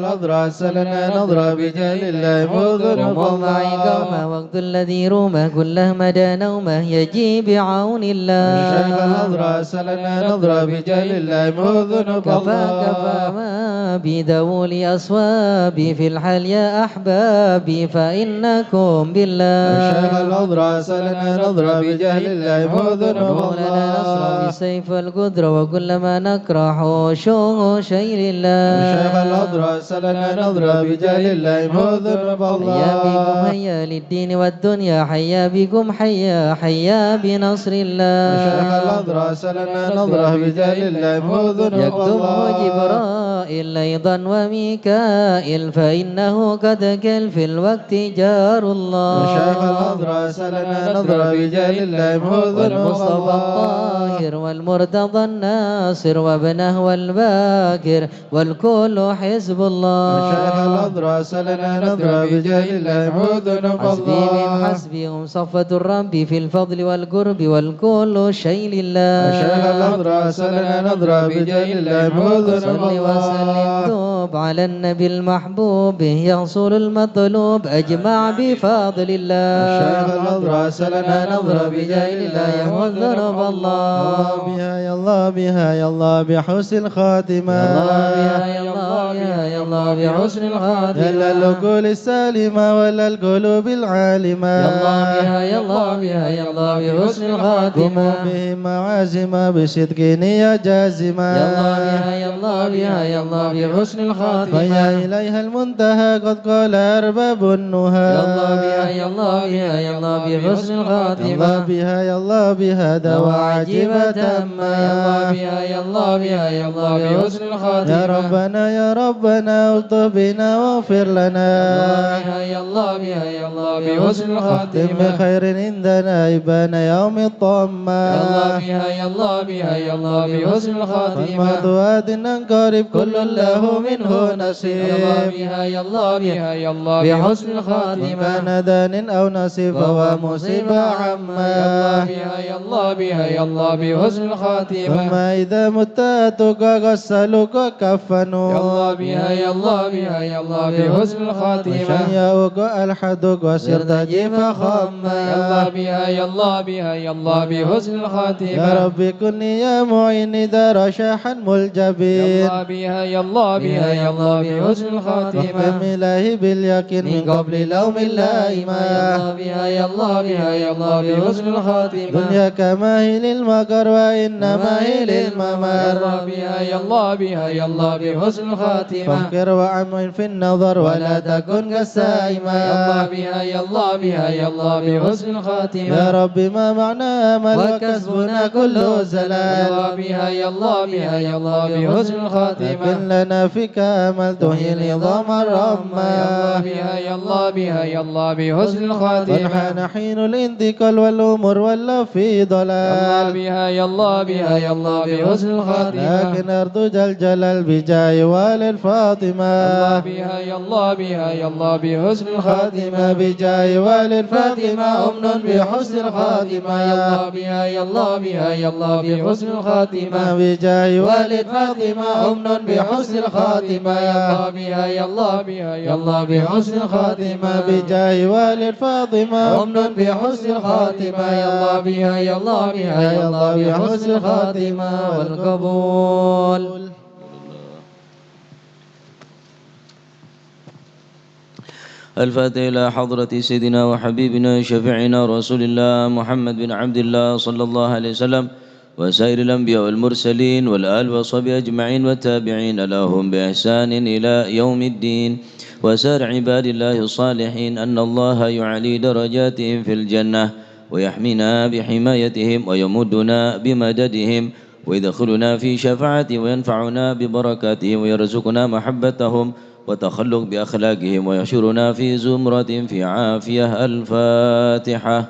نظرة سننا نظرة بجاه الله مؤذن قوموا معي قوما وقت الذي رومه كله مدى نومه يجي بعون الله. نظرة سلنا نظرة بجاه الله مؤذن كفى ما بذول أصوابي في الحال يا أحبابي فإنكم بالله. نظرة سلنا نظرة بجاه الله مؤذن مولانا نصر بسيف القدر وكل ما نكره شيء لله. نظرة سلنا نظرة بجاه الله مؤذن حيا بكم هيا للدين والدنيا حيا بكم حيا بنصر الله. نظرة سلنا نظرة بجاه الله مؤذن يكتبه جبرائيل أيضا وميكائيل فإنه قد كل في الوقت جار الله. نظرة سلنا نظرة بجاه الله مؤذن والمصطفى الطاهر والمرتضى الناصر وابنه والباكر والكل حزب الله. نظرة سلنا نظرة بجاه الله مؤذن حسبهم صفة الرب في الفضل والقرب والكل شيء لله. نظرة سلنا نظرة بجاه الله مؤذن صل وسلم دوب على النبي المحبوب يحصل المطلوب أجمع بفضل الله. نظرة سلنا نظرة بجاه الله يمذ ذنب الله. بها يا الله بها يا الله بحسن الخاتمة. يا الله يا الله بحسن الخاتمة. يا العقول السالمة ولا القلوب العالمة. يا الله يا الله بحسن الخاتمة. بهم معازمة بصدق نية جازمة. يا الله يا الله بحسن الخاتمة. فيا إليها المنتهى قد قال أرباب النهى. يا الله يا الله بحسن الخاتمة. يا الله بها دواء عجيبة تامة. يا الله يا الله بحسن الخاتمة. يا ربنا الطف بنا واغفر لنا. يا الله يا الله بحسن الخاتمة. بخير عندنا إبان يوم الطامة. يا الله يا الله بحسن الخاتمة. فالمدوات ننقرب كل له منه نصيب. يا الله يا الله بحسن الخاتمة. كان دان أو نصيب فهو مصيبة عامة. يا الله يا الله بحسن الخاتمة. ثم إذا مت غسلوك وكفنوا. يا الله يا الله بحسن الخاتمة. وشيعوك ألحدوك وصرت جيفا خما. يا الله يا الله بحسن الخاتمة. يا ربي كني يا معين دار شاحا ملجبين. يا الله يا الله بحسن الخاتمة. واختم إلهي باليقين من قبل لوم اللائمة. يا الله يا الله بحسن الخاتمة. دنيا كما هي للمكر وإنما هي للممر. يا الله يا الله بحسن الخاتمة. فكر وعمل في النظر ولا تكن كالسائمة. يا الله يا الله بحسن الخاتمة. يا ربي ما معنى أمل وكسبنا كله زلال. يا الله يا الله بحسن الخاتمة. لكن لنا فيك أمل تحيي العظام الرمى. يا الله يا الله بحسن الخاتمة. والحان حين الانتقال والأمور ولا في ضلال. يا الله يا الله بحسن الخاتمة. لكن أرجو الجلال بجاه والد فاطمة. يا الله يا الله بحسن الخاتمة. بجاه والد فاطمة أمن بحسن الخاتمة. يا الله يا الله بحسن الخاتمة. بجاه والد فاطمة أمن بحسن الخاتمة. يا الله يا الله بحسن الخاتمة. بجاه والد فاطمة أمن بحسن الخاتمة. يا الله يا الله بحسن الخاتمة والقبول. الفاتحة إلى حضرة سيدنا وحبيبنا شفيعنا رسول الله محمد بن عبد الله صلى الله عليه وسلم وسائر الأنبياء والمرسلين والآل والصحبه أجمعين والتابعين لهم بإحسان إلى يوم الدين وسائر عباد الله الصالحين أن الله يعلي درجاتهم في الجنة ويحمينا بحمايتهم ويمدنا بمددهم ويدخلنا في شفاعته وينفعنا ببركاتهم ويرزقنا محبتهم وتخلق بأخلاقهم ويحشرنا في زمرة في عافية. الفاتحة.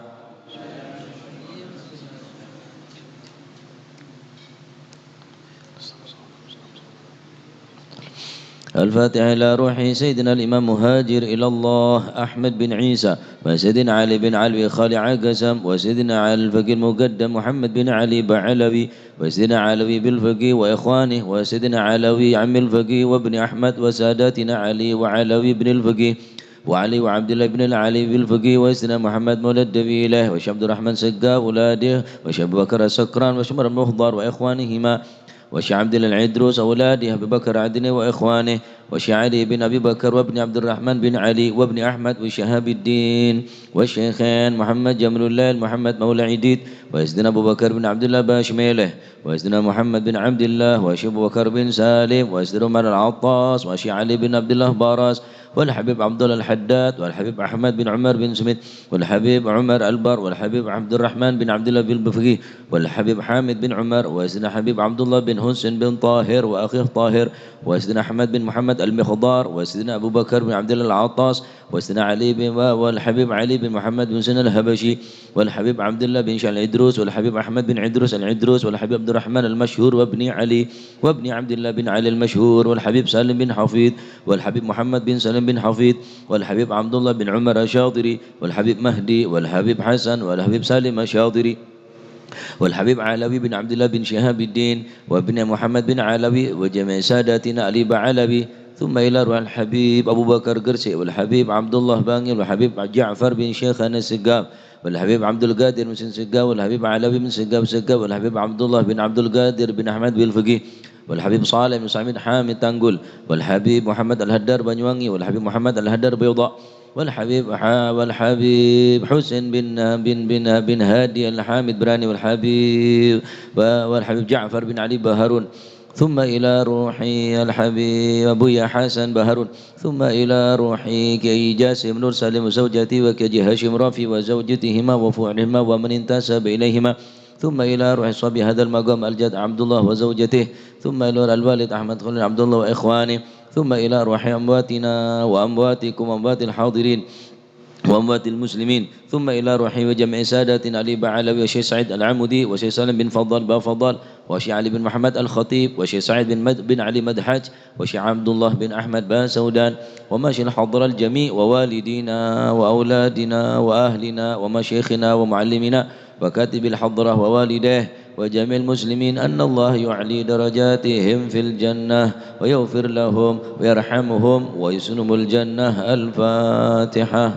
الفاتحة إلى روح سيدنا الإمام مهاجر إلى الله أحمد بن عيسى وسيدنا علي بن علوي خالي عقسم وسيدنا علي الفقيه المقدم محمد بن علي بعلوي وسيدنا علوي بالفقيه وإخوانه وسيدنا علوي عم الفقيه وابن أحمد وساداتنا علي وعلوي بن الفقيه وعلي وعبد الله بن العلي بالفقيه وسيدنا محمد مولد دبيله وش عبد الرحمن سقا أولاده وش أبو بكر السكران وش عمر المخضر وإخوانهما وش عبد الله العدروس أولاده أبي بكر عدني وإخوانه وش علي بن أبي بكر وابن عبد الرحمن بن علي وابن أحمد وشهاب الدين والشيخين محمد جمل الله محمد مولى عديد وسيدنا أبو بكر بن عبد الله باشميله وسيدنا محمد بن عبد الله وش أبو بكر بن سالم وسيدنا عمر العطاس وش علي بن عبد الله باراس والحبيب عبد الله الحداد والحبيب أحمد بن عمر بن سميت والحبيب عمر البر والحبيب عبد الرحمن بن عبد الله بن البفقي والحبيب حامد بن عمر وسيدنا حبيب عبد الله بن حسن بن طاهر وأخيه طاهر وسيدنا أحمد بن محمد المخضار وسيدنا أبو بكر بن عبد الله العطاس وسيدنا علي بن والحبيب علي بن محمد بن سنة الهبشي والحبيب عبد الله بن شعل العدروس والحبيب أحمد بن عدروس العدروس والحبيب عبد الرحمن المشهور وابن علي وابن عبد الله بن علي المشهور والحبيب سالم بن حفيظ والحبيب محمد بن سالم بن حفيظ والحبيب عبد الله بن عمر الشاطري والحبيب مهدي والحبيب حسن والحبيب سالم الشاطري والحبيب علوي بن عبد الله بن شهاب الدين وابن محمد بن علوي وجميع ساداتنا علي بعلوي ثم إلى روح الحبيب أبو بكر قرسي والحبيب عبد الله باني والحبيب جعفر بن شيخنا السقاف والحبيب عبد القادر بن سقاف والحبيب علوي بن سقاف والحبيب عبد الله بن عبد القادر بن أحمد بن الفقيه والحبيب صالح بن سعيد حامد تنقل والحبيب محمد الهدار بنيواني والحبيب محمد الهدار بيضاء والحبيب حسين بن هادي الحامد براني والحبيب جعفر بن علي بهارون ثم إلى روحي الحبيب أبويا حسن بهارون ثم إلى روحي كي جاسم نور سالم وزوجتي وكجي هاشم رافي وزوجتهما وفعلهما ومن انتسب إليهما ثم إلى روح صبي هذا المقام الجد عبد الله وزوجته ثم إلى الوالد أحمد خليل عبد الله وإخوانه ثم إلى روح أمواتنا وأمواتكم وأموات الحاضرين وأموات المسلمين ثم إلى روحي وجمع ساداتنا علي بعلوي وشيخ سعيد العمودي وشيخ سالم بن فضل بافضل وشيخ علي بن محمد الخطيب وشيخ سعيد بن علي مدحج وشيخ عبد الله بن أحمد باسودان وماشي الحضر الجميع ووالدينا وأولادنا وأهلنا ومشيخنا ومعلمنا وكاتب الحضرة ووالديه وجميع المسلمين أن الله يعلي درجاتهم في الجنة ويغفر لهم ويرحمهم ويسنم الجنة. الفاتحة.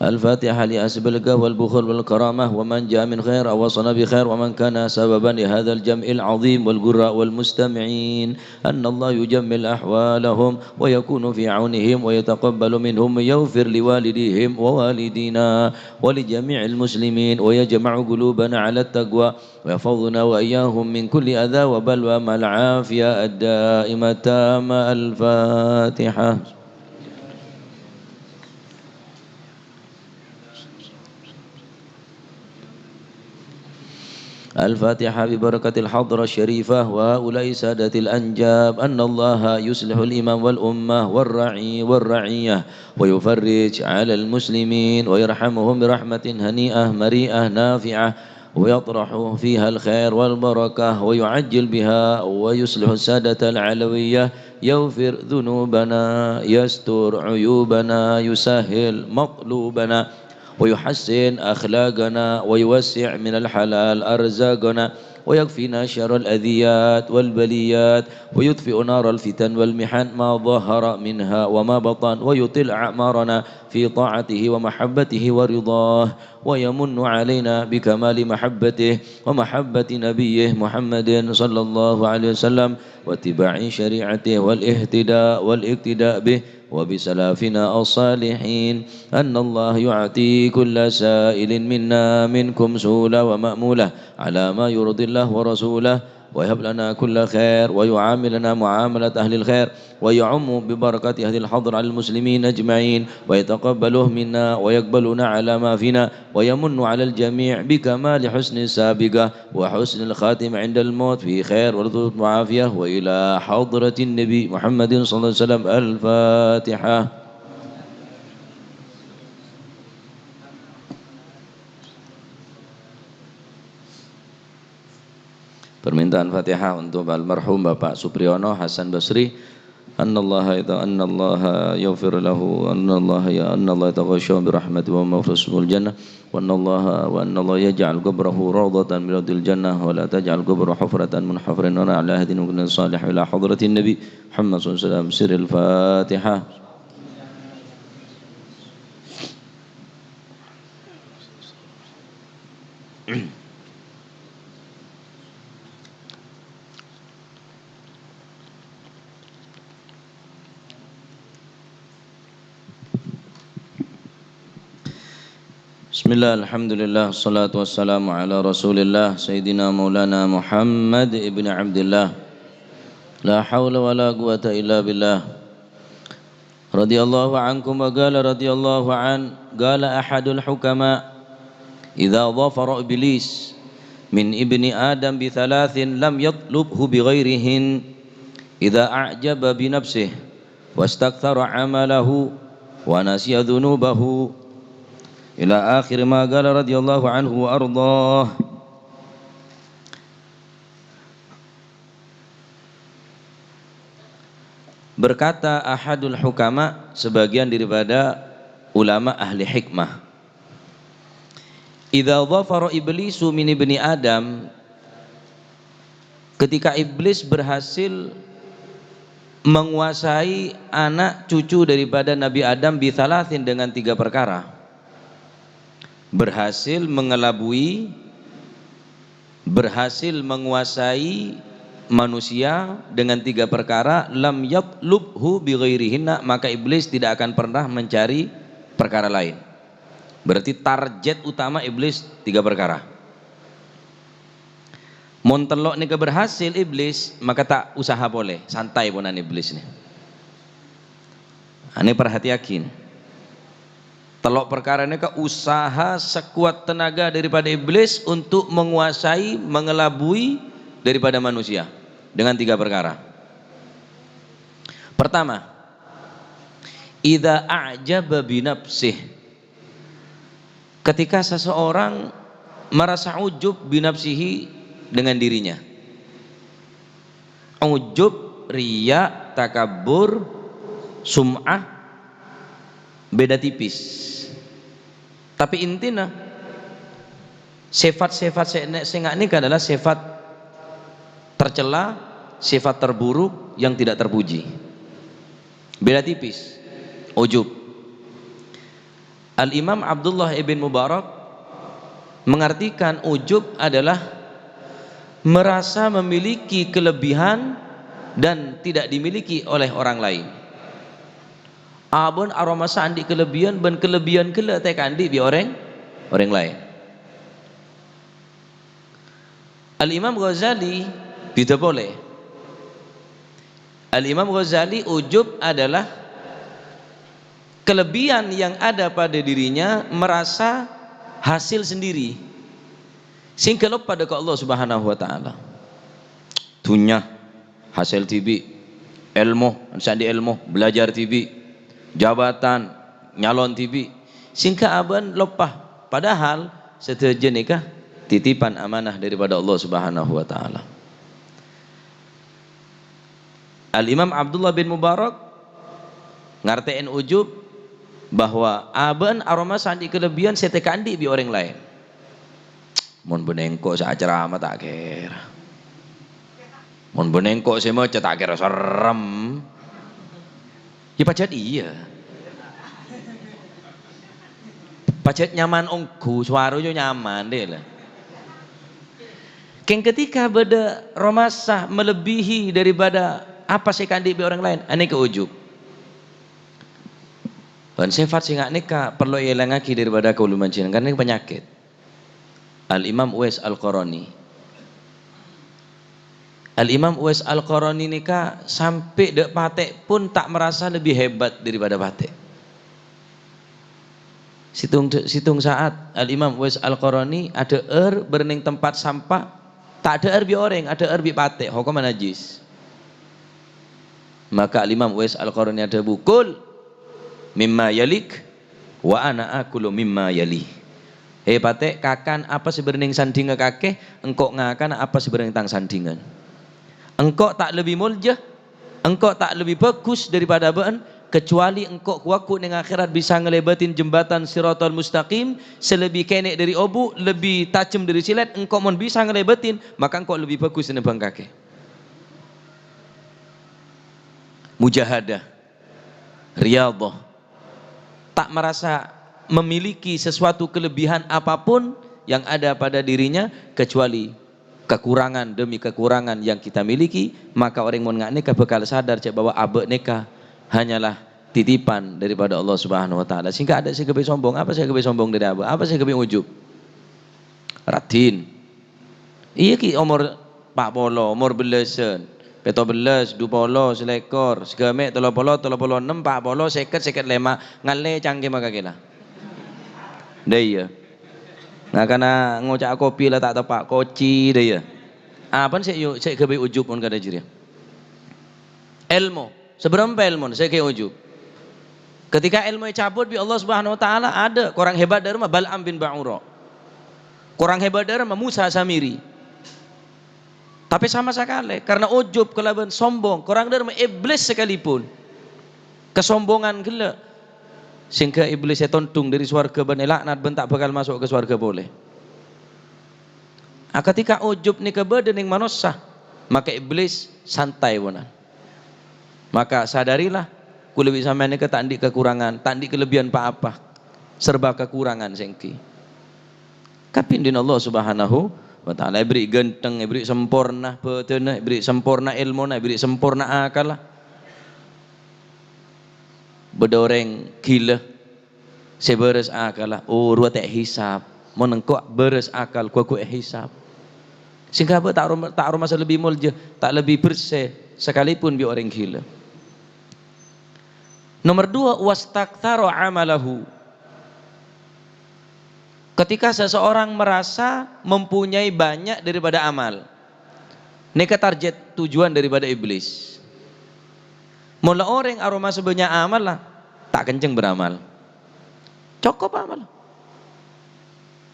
الفاتحة لأسبلك والبخل والكرامة ومن جاء من خير أو وصل بخير ومن كان سببا لهذا الجمع العظيم والقراء والمستمعين أن الله يجمل أحوالهم ويكون في عونهم ويتقبل منهم ويغفر لوالديهم ووالدينا ولجميع المسلمين ويجمع قلوبنا على التقوى ويحفظنا وإياهم من كل أذى وبلوى مع العافية الدائمة التامة. الفاتحة. الفاتحة ببركة الحضرة الشريفة وهؤلاء سادة الأنجاب أن الله يصلح الإمام والأمة والرعية ويفرج على المسلمين ويرحمهم برحمة هنيئة مريئة نافعة ويطرح فيها الخير والبركة ويعجل بها ويصلح السادة العلوية يغفر ذنوبنا يستر عيوبنا يسهل مطلوبنا ويحسن أخلاقنا ويوسع من الحلال أرزاقنا ويكفينا شر الأذيات والبليات ويطفئ نار الفتن والمحن ما ظهر منها وما بطن ويطل أعمارنا في طاعته ومحبته ورضاه ويمن علينا بكمال محبته ومحبة نبيه محمد صلى الله عليه وسلم واتباع شريعته والاقتداء به وبسلافنا الصالحين أن الله يعطي كل سائل منا منكم سؤلا ومأمولة على ما يرضي الله ورسوله ويهب لنا كل خير ويعاملنا معاملة أهل الخير ويعم ببركة أهل الحضر على المسلمين أجمعين ويتقبله منا ويقبلنا على ما فينا ويمن على الجميع بكمال حسن السابقة وحسن الخاتم عند الموت في خير ورضوة وعافية وإلى حضرة النبي محمد صلى الله عليه وسلم. الفاتحة. Permintaan Fatihah untuk almarhum Bapak Supriyono Hasan Basri. Annallaha yaghfir lahu, annallaha yataghashaw bi rahmatihi wa maghfiratul jannah, wa annallaha yaj'al qabrahu rawdatan min riyadil jannah wa la taj'al qabrahu hufratan min hufrin nar ala hadin wa salih ila hadratin nabi Muhammad sallallahu alaihi wasallam. Sirril Fatihah. Bismillah, alhamdulillah, salatu wassalamu ala rasulillah Sayyidina Maulana Muhammad ibn Abdillah. La hawla wa la quwata illa billah. Radiyallahu ankum wa qala radiyallahu an qala ahadul hukama idza dhafara iblis min ibni adam bi thalathin lam yatlubhu bi ghairihin idza a'jaba bi nafsihi wastakthara amalahu wa nasiya dhunubahu ila akhir ma qala radhiyallahu anhu wa ardhah. Berkata ahadul hukama, sebagian daripada ulama ahli hikmah, idza dhafara iblisu min ibni adam, ketika iblis berhasil menguasai anak cucu daripada Nabi Adam bi thalathin, dengan 3 perkara. Berhasil mengelabui, berhasil menguasai manusia dengan 3 perkara, lam yatlubhu bi ghairihinna, maka iblis tidak akan pernah mencari perkara lain. Berarti target utama iblis 3 perkara. Mun telok nika berhasil iblis, maka tak usaha boleh, santai ponan iblis nih. Ini perhatiakin. Telok perkara ini ke usaha sekuat tenaga daripada iblis untuk menguasai, mengelabui daripada manusia dengan 3 perkara. Pertama, idza a'jaba bi nafsih, ketika seseorang merasa ujub bi nafsihi, dengan dirinya. Ujub, riya, takabur, sum'ah beda tipis. Tapi intinya sifat-sifat sing ini adalah sifat tercela, sifat terburuk yang tidak terpuji. Beda tipis. Ujub. Al-Imam Abdullah ibn Mubarak mengartikan ujub adalah merasa memiliki kelebihan dan tidak dimiliki oleh orang lain. Abon aroma sandi kelebihan ben kelebihan kele teh kandi bi orang lain. Al-Imam Ghazali tidak boleh. Al-Imam Ghazali ujub adalah kelebihan yang ada pada dirinya merasa hasil sendiri. Sing kelop pada ke Allah Subhanahu wa taala. Dunya hasil TV, ilmu, sandi ilmu, belajar TV, jabatan, nyalon TV, singka aban lopah, padahal setuju nikah titipan amanah daripada Allah Subhanahu wa taala. Al-Imam Abdullah bin Mubarak ngartiin ujub bahwa aban aroma sandi kelebihan setekandi bi orang lain. Mun benengko sa acara amat tak kira. Mun benengko semua tak kira serem. Ya pacet iya. Pacet nyaman ongku, suaranya nyaman deh lah. Keng ketika beda romasah melebihi daripada apa sih kandi bi orang lain, ane ke ujub. Dan sifat sing nika perlu ilangaki daripada kauluman cina, karena ini penyakit. Al-Imam Uwais Al-Qarani. Al-Imam Uwais Al-Qarani nika sampai dek patek pun tak merasa lebih hebat daripada patek. Situng saat Al-Imam Uwais Al-Qarani ada berning tempat sampah, tak ada bi orang, ada bi patek, hukum najis. Maka Al-Imam Uwais Al-Qarani ada bukul mimma yalik wa ana akulu mimma yali. Pate kakan apa sebenarnya sandingan kakek, engkau ngakan apa sebenarnya tang sandingan. Engkau tak lebih mulia, engkau tak lebih bagus daripada abaan, kecuali engkau kuaku dengan akhirat bisa ngelebatin jembatan Siratal Mustaqim selebih kenek dari obu, lebih tajam dari silet, engkau mau bisa ngelebatin, maka engkau lebih bagus daripada kakek. Mujahadah, riyadhah, tak merasa memiliki sesuatu kelebihan apapun yang ada pada dirinya kecuali kekurangan demi kekurangan yang kita miliki, maka orang yang neka bakal sadar bahwa abe neka hanyalah titipan daripada Allah Subhanahu wa taala. Sehingga ada segebe sombong, apa segebe sombong dari abe? Apa segebe ujub? Ratin. Iya ki umur 40, umur belasan, 17, 20, selekor, segamek 30, 36, 40, 50, 55, ngale canggih maka kena. Daya. Nah karena ngocak kopi lah tak tepak koci daya. Apa sih yuk saya kebe ujub pun kada jiria. Ilmu, seberapa ilmu saya kebe ujub. Ketika ilmu cabut bi Allah Subhanahu wa taala ada orang hebat dari Bal'am bin Ba'ura. Orang hebat dari Musa Samiri. Tapi sama sekali karena ujub kelaban sombong, orang dari iblis sekalipun. Kesombongan gila. Sehingga iblis tontung dari swarga ban laknat ben tak bakal masuk ke swarga boleh. Ketika ujub ni kebadan yang manusia, maka iblis santai wana. Maka sadarilah kula bisa sampean ke tak ndik kekurangan, tak ndik kelebihan apa, serba kekurangan sengki. Kapindin Allah Subhanahu wa taala beri genteng, beri sempurna betena, beri sempurna ilmu, beri sempurna akal lah. Bedoreng gila seberes akal lah. Oh ruat hisab menengkok beres akal kuku hisab sehingga apa tak masa lebih mulia, tak lebih bersih sekalipun bi orang gila. Nomor 2, wastaktsara amalahu. Ketika seseorang merasa mempunyai banyak daripada amal, neka target tujuan daripada iblis. Mula orang aroma sebanyak amal lah, tak kenceng beramal. Cukup amal.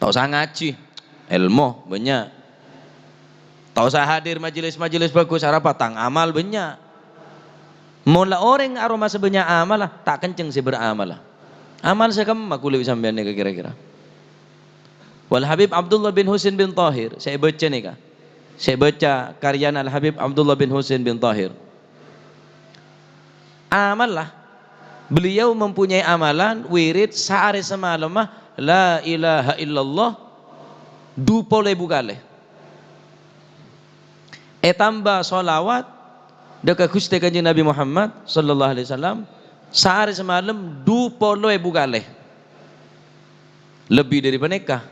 Tak usah ngaji, ilmu banyak. Tak usah hadir majelis-majelis bagus, apa tang amal banyak. Mula orang aroma sebanyak amal lah, tak kenceng si beramal lah. Amal sekam aku lebih sampean nih kira-kira. Wal Habib Abdullah bin Husain bin Tahir, saya baca nih kak. Saya baca karya Al Habib Abdullah bin Husain bin Tahir. Amal lah, beliau mempunyai amalan wirid sehari semalam la ilaha illallah 20.000 kali. Tambah solawat dekat Gusti Kanjeng Nabi Muhammad sallallahu alaihi wasallam sehari semalam 20.000 kali. Lebih daripada nikah.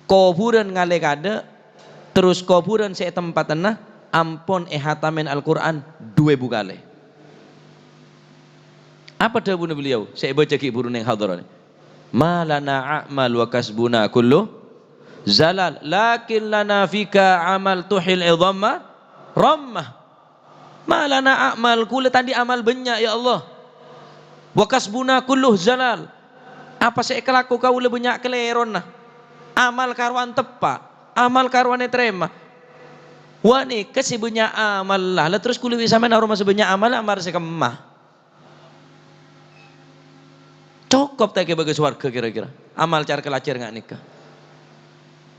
Kuburan ngale kada, terus kuburan saya tempat tanah ampun hatamin Al-Quran 2.000 kali. Apa dawuh beliau? Saya baca ki burun yang hadirin. Ma lana a'mal wa kasbuna kullu zalal lakin lana fika amal tuhil idhamma rammah. Ma lana a'mal kula tadi amal banyak ya Allah. Wa kasbuna kullu zalal. Apa saya kelaku kau lebih banyak keleron nah. Amal karwan tepa, amal karwane terima. Wani kesibunya amal lah. Terus kula bisa mana rumah sebanyak amal amar sekemah. Cukup tak bagi swarga kira-kira. Amal cara kelacir nggak nikah.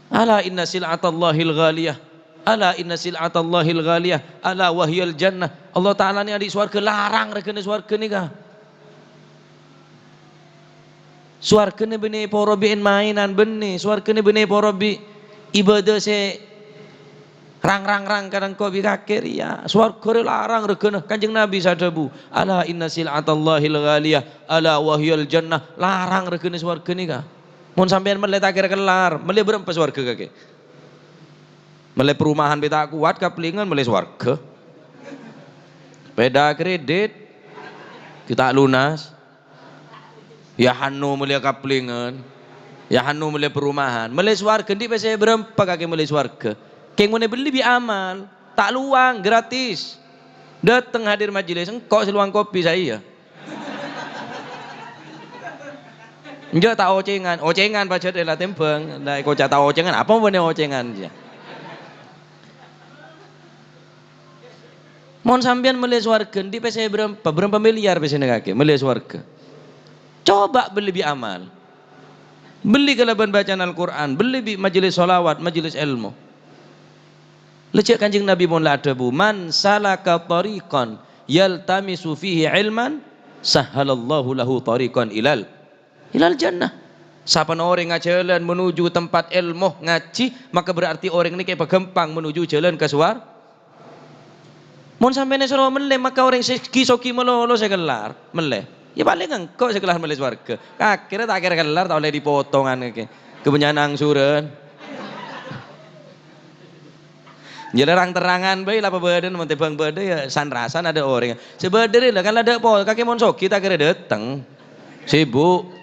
Ala inna sil'atallahil ghaliyah. Ala inna sil'atallahil ghaliyah. Ala wahyal jannah. Allah Ta'ala ni adik swarga larang rekene swarga nikah. Swarga ni benih porobiin mainan benih. Swarga ni benih porobi ibadah se rang kadang kau bikakir ya swarga larang rekene Kanjeng Nabi sadabu ala inna sil'atallahil ghaliyah ala wahyal jannah larang rekene swarga nikah. Mun sampean mele tak kira kelar mele berempat swarga kakek mele perumahan beta kuat kaplingan mele swarga peda kredit kita lunas ya hanu mele kaplingan ya hanu mele perumahan mele swarga di pese berempat kakek mele swarga. Keng mau beli bi amal, tak luang gratis. Datang hadir majelis, engkau seluang kopi saya. Njo tak ocengan baca lah tempeng. Lah kau tak ocengan apa bener ocengan je. Mon sampean meli swarga di pese berapa miliar pese negake meli swarga. Coba beli bi amal. Beli kelaban bacaan Al-Quran, beli bi majelis solawat, majelis ilmu. Lecek Kanjeng Nabi mon la adabu, man salaka tariqan yaltamisu fihi ilman sahhalallahu lahu tariqan ilal jannah. Siapa orang ngajalan menuju tempat ilmu ngaji, maka berarti orang ini kayak pegempang menuju jalan ke suar. Mon sampeyan suruh meleh maka orang soki melolo segelar meleh. Ya paling engkau segelar meleh warga. Akhirnya tak kira gelar tak boleh dipotongan kebenyaan angsuran. Jelerang terangan bae lah badan mun tebang bade ya sanrasan ada orang. Sebadere lah kan ada po kaki mon soki tak kira dateng. Sibuk.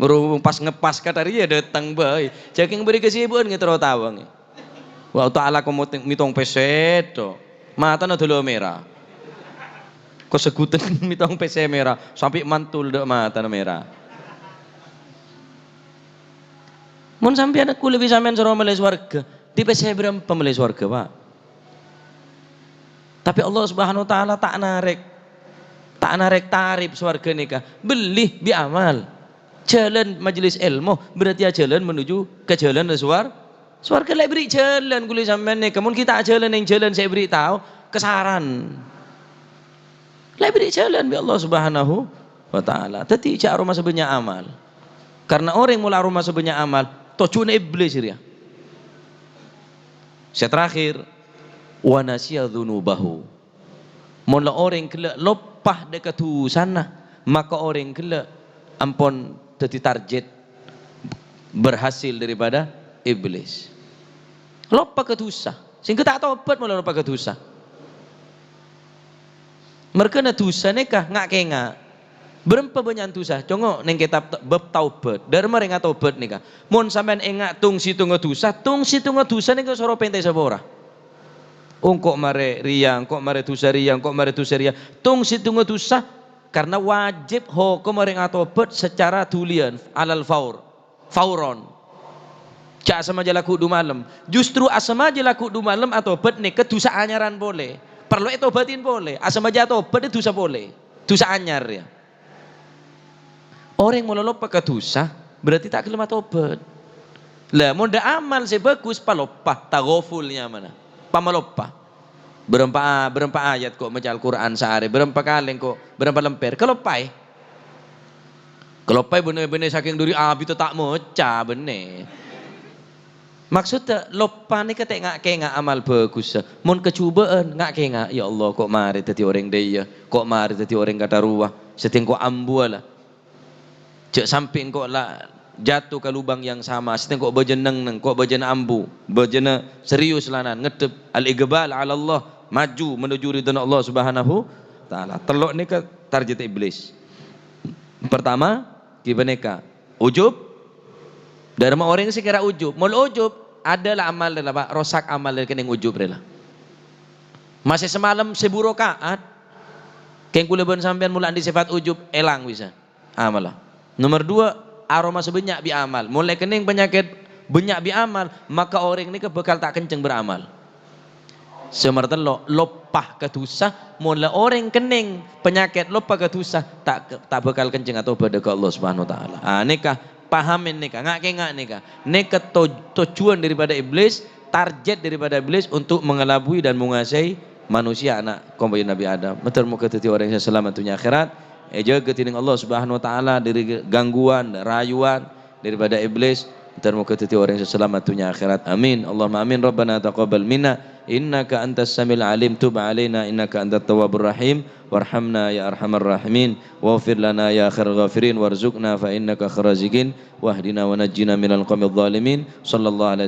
Berhubung pas ngepas katari ya dateng bae. Ceking beri kesibukan ngetro tawang. Wa ta'ala mitong peset to. Mata na dulo merah. Ko seguten mitong pese merah sampai mantul dek mata na merah. Mun sampeyan aku lebih sampean suruh melih swarga, di pese berapa melih swarga, Pak? Tapi Allah Subhanahu wa taala tak narik tarif swarga nikah. Beli bi amal. Jalan majelis ilmu berarti jalan menuju ke jalan swarga lek beri jalan kuli sampean nikah. Mun kita jalan yang jalan saya beri tahu kesaran. Lek beri jalan bi Allah Subhanahu wa taala. Teti cak rumah sebenarnya amal. Karena orang mula rumah sebenarnya amal tujuan iblis dia. Saya terakhir wa nasiya dzunubahu. Mula orang kelak lopah dekat sana, maka orang kelak ampun jadi target berhasil daripada iblis. Lopah ke dosa. Sehingga tak tobat mula lopah ke dosa. Mereka na dosa nikah ngak kenga. Berapa banyak dosa? Congo neng kitab bab taubat. Dari mereka taubat nikah. Mun sampean enggak tung si tunggu dosa nika soro pentai sabora. Kok mare riang, kok mare dosa riang, kok mare dosa riang. Tung si tunggu dosa karena wajib hukum mereka taubat secara dulian alal fauron. Cak sama aja laku du malam. Justru asama aja laku du malam atau bet nikah dosa anyaran boleh. Perlu itu batin boleh. Asama aja taubat itu dosa boleh. Dosa anyar ya. Orang mau lolop pakai dosa berarti tak kelima tobat. Lah mau ndak amal sebagus palopah tagofulnya mana? Pamalopah. Berapa ayat kok baca Al-Qur'an sehari? Berapa kali kok? Berapa lemper? Kelopai bener-bener saking duri abi itu tak moca bener. Maksudnya lopa ni kata ngak amal bagus. Mun kecubaan ngak ya Allah kok mari tadi orang dia, kok mari tadi orang kata ruah. Seting kok ambu lah. Cek samping kok lah jatuh ke lubang yang sama. Seting kok berjeneng kok berjeneng ambu, berjeneng serius lanan ngedep al-iqbal ala Allah, maju menuju ridha Allah Subhanahu taala. Telok ni ke target iblis. Pertama, kibaneka ujub. Dari orang yang kira ujub, mul ujub adalah amal adalah Pak, rosak amal dari kening ujub adalah. Masih semalam seburu kaat, keng kuleban sampean mulan di sifat ujub elang bisa, amal lah. Nomor 2 aroma sebanyak bi amal, mulai kening penyakit banyak bi amal, maka orang ini kebekal tak kenceng beramal. Semerta lopah ketusah, mulai orang kening penyakit lopah ketusah tak bekal kenceng atau pada ke Allah Subhanahu Wa Taala. Nikah pahamin nikah, ngak nikah tujuan daripada iblis, target daripada iblis untuk mengelabui dan menguasai manusia anak kaum Nabi Adam. Betul muka teti orang yang selamat dunia akhirat. Jaga tining Allah Subhanahu Wa Taala dari gangguan, rayuan daripada iblis. Betul muka teti orang yang selamat dunia akhirat. Amin. Allahumma amin. Rabbana taqabbal minna innaka antas samil alim, tub alaina innaka antat tawwabur rahim. Warhamna ya arhamar rahimin, waghfir lana ya khairal ghafirin, warzuqna fa innaka khairaz raziqin, wahdina wa najjina minal qawmidh dhalimin. Sallallahu alaihi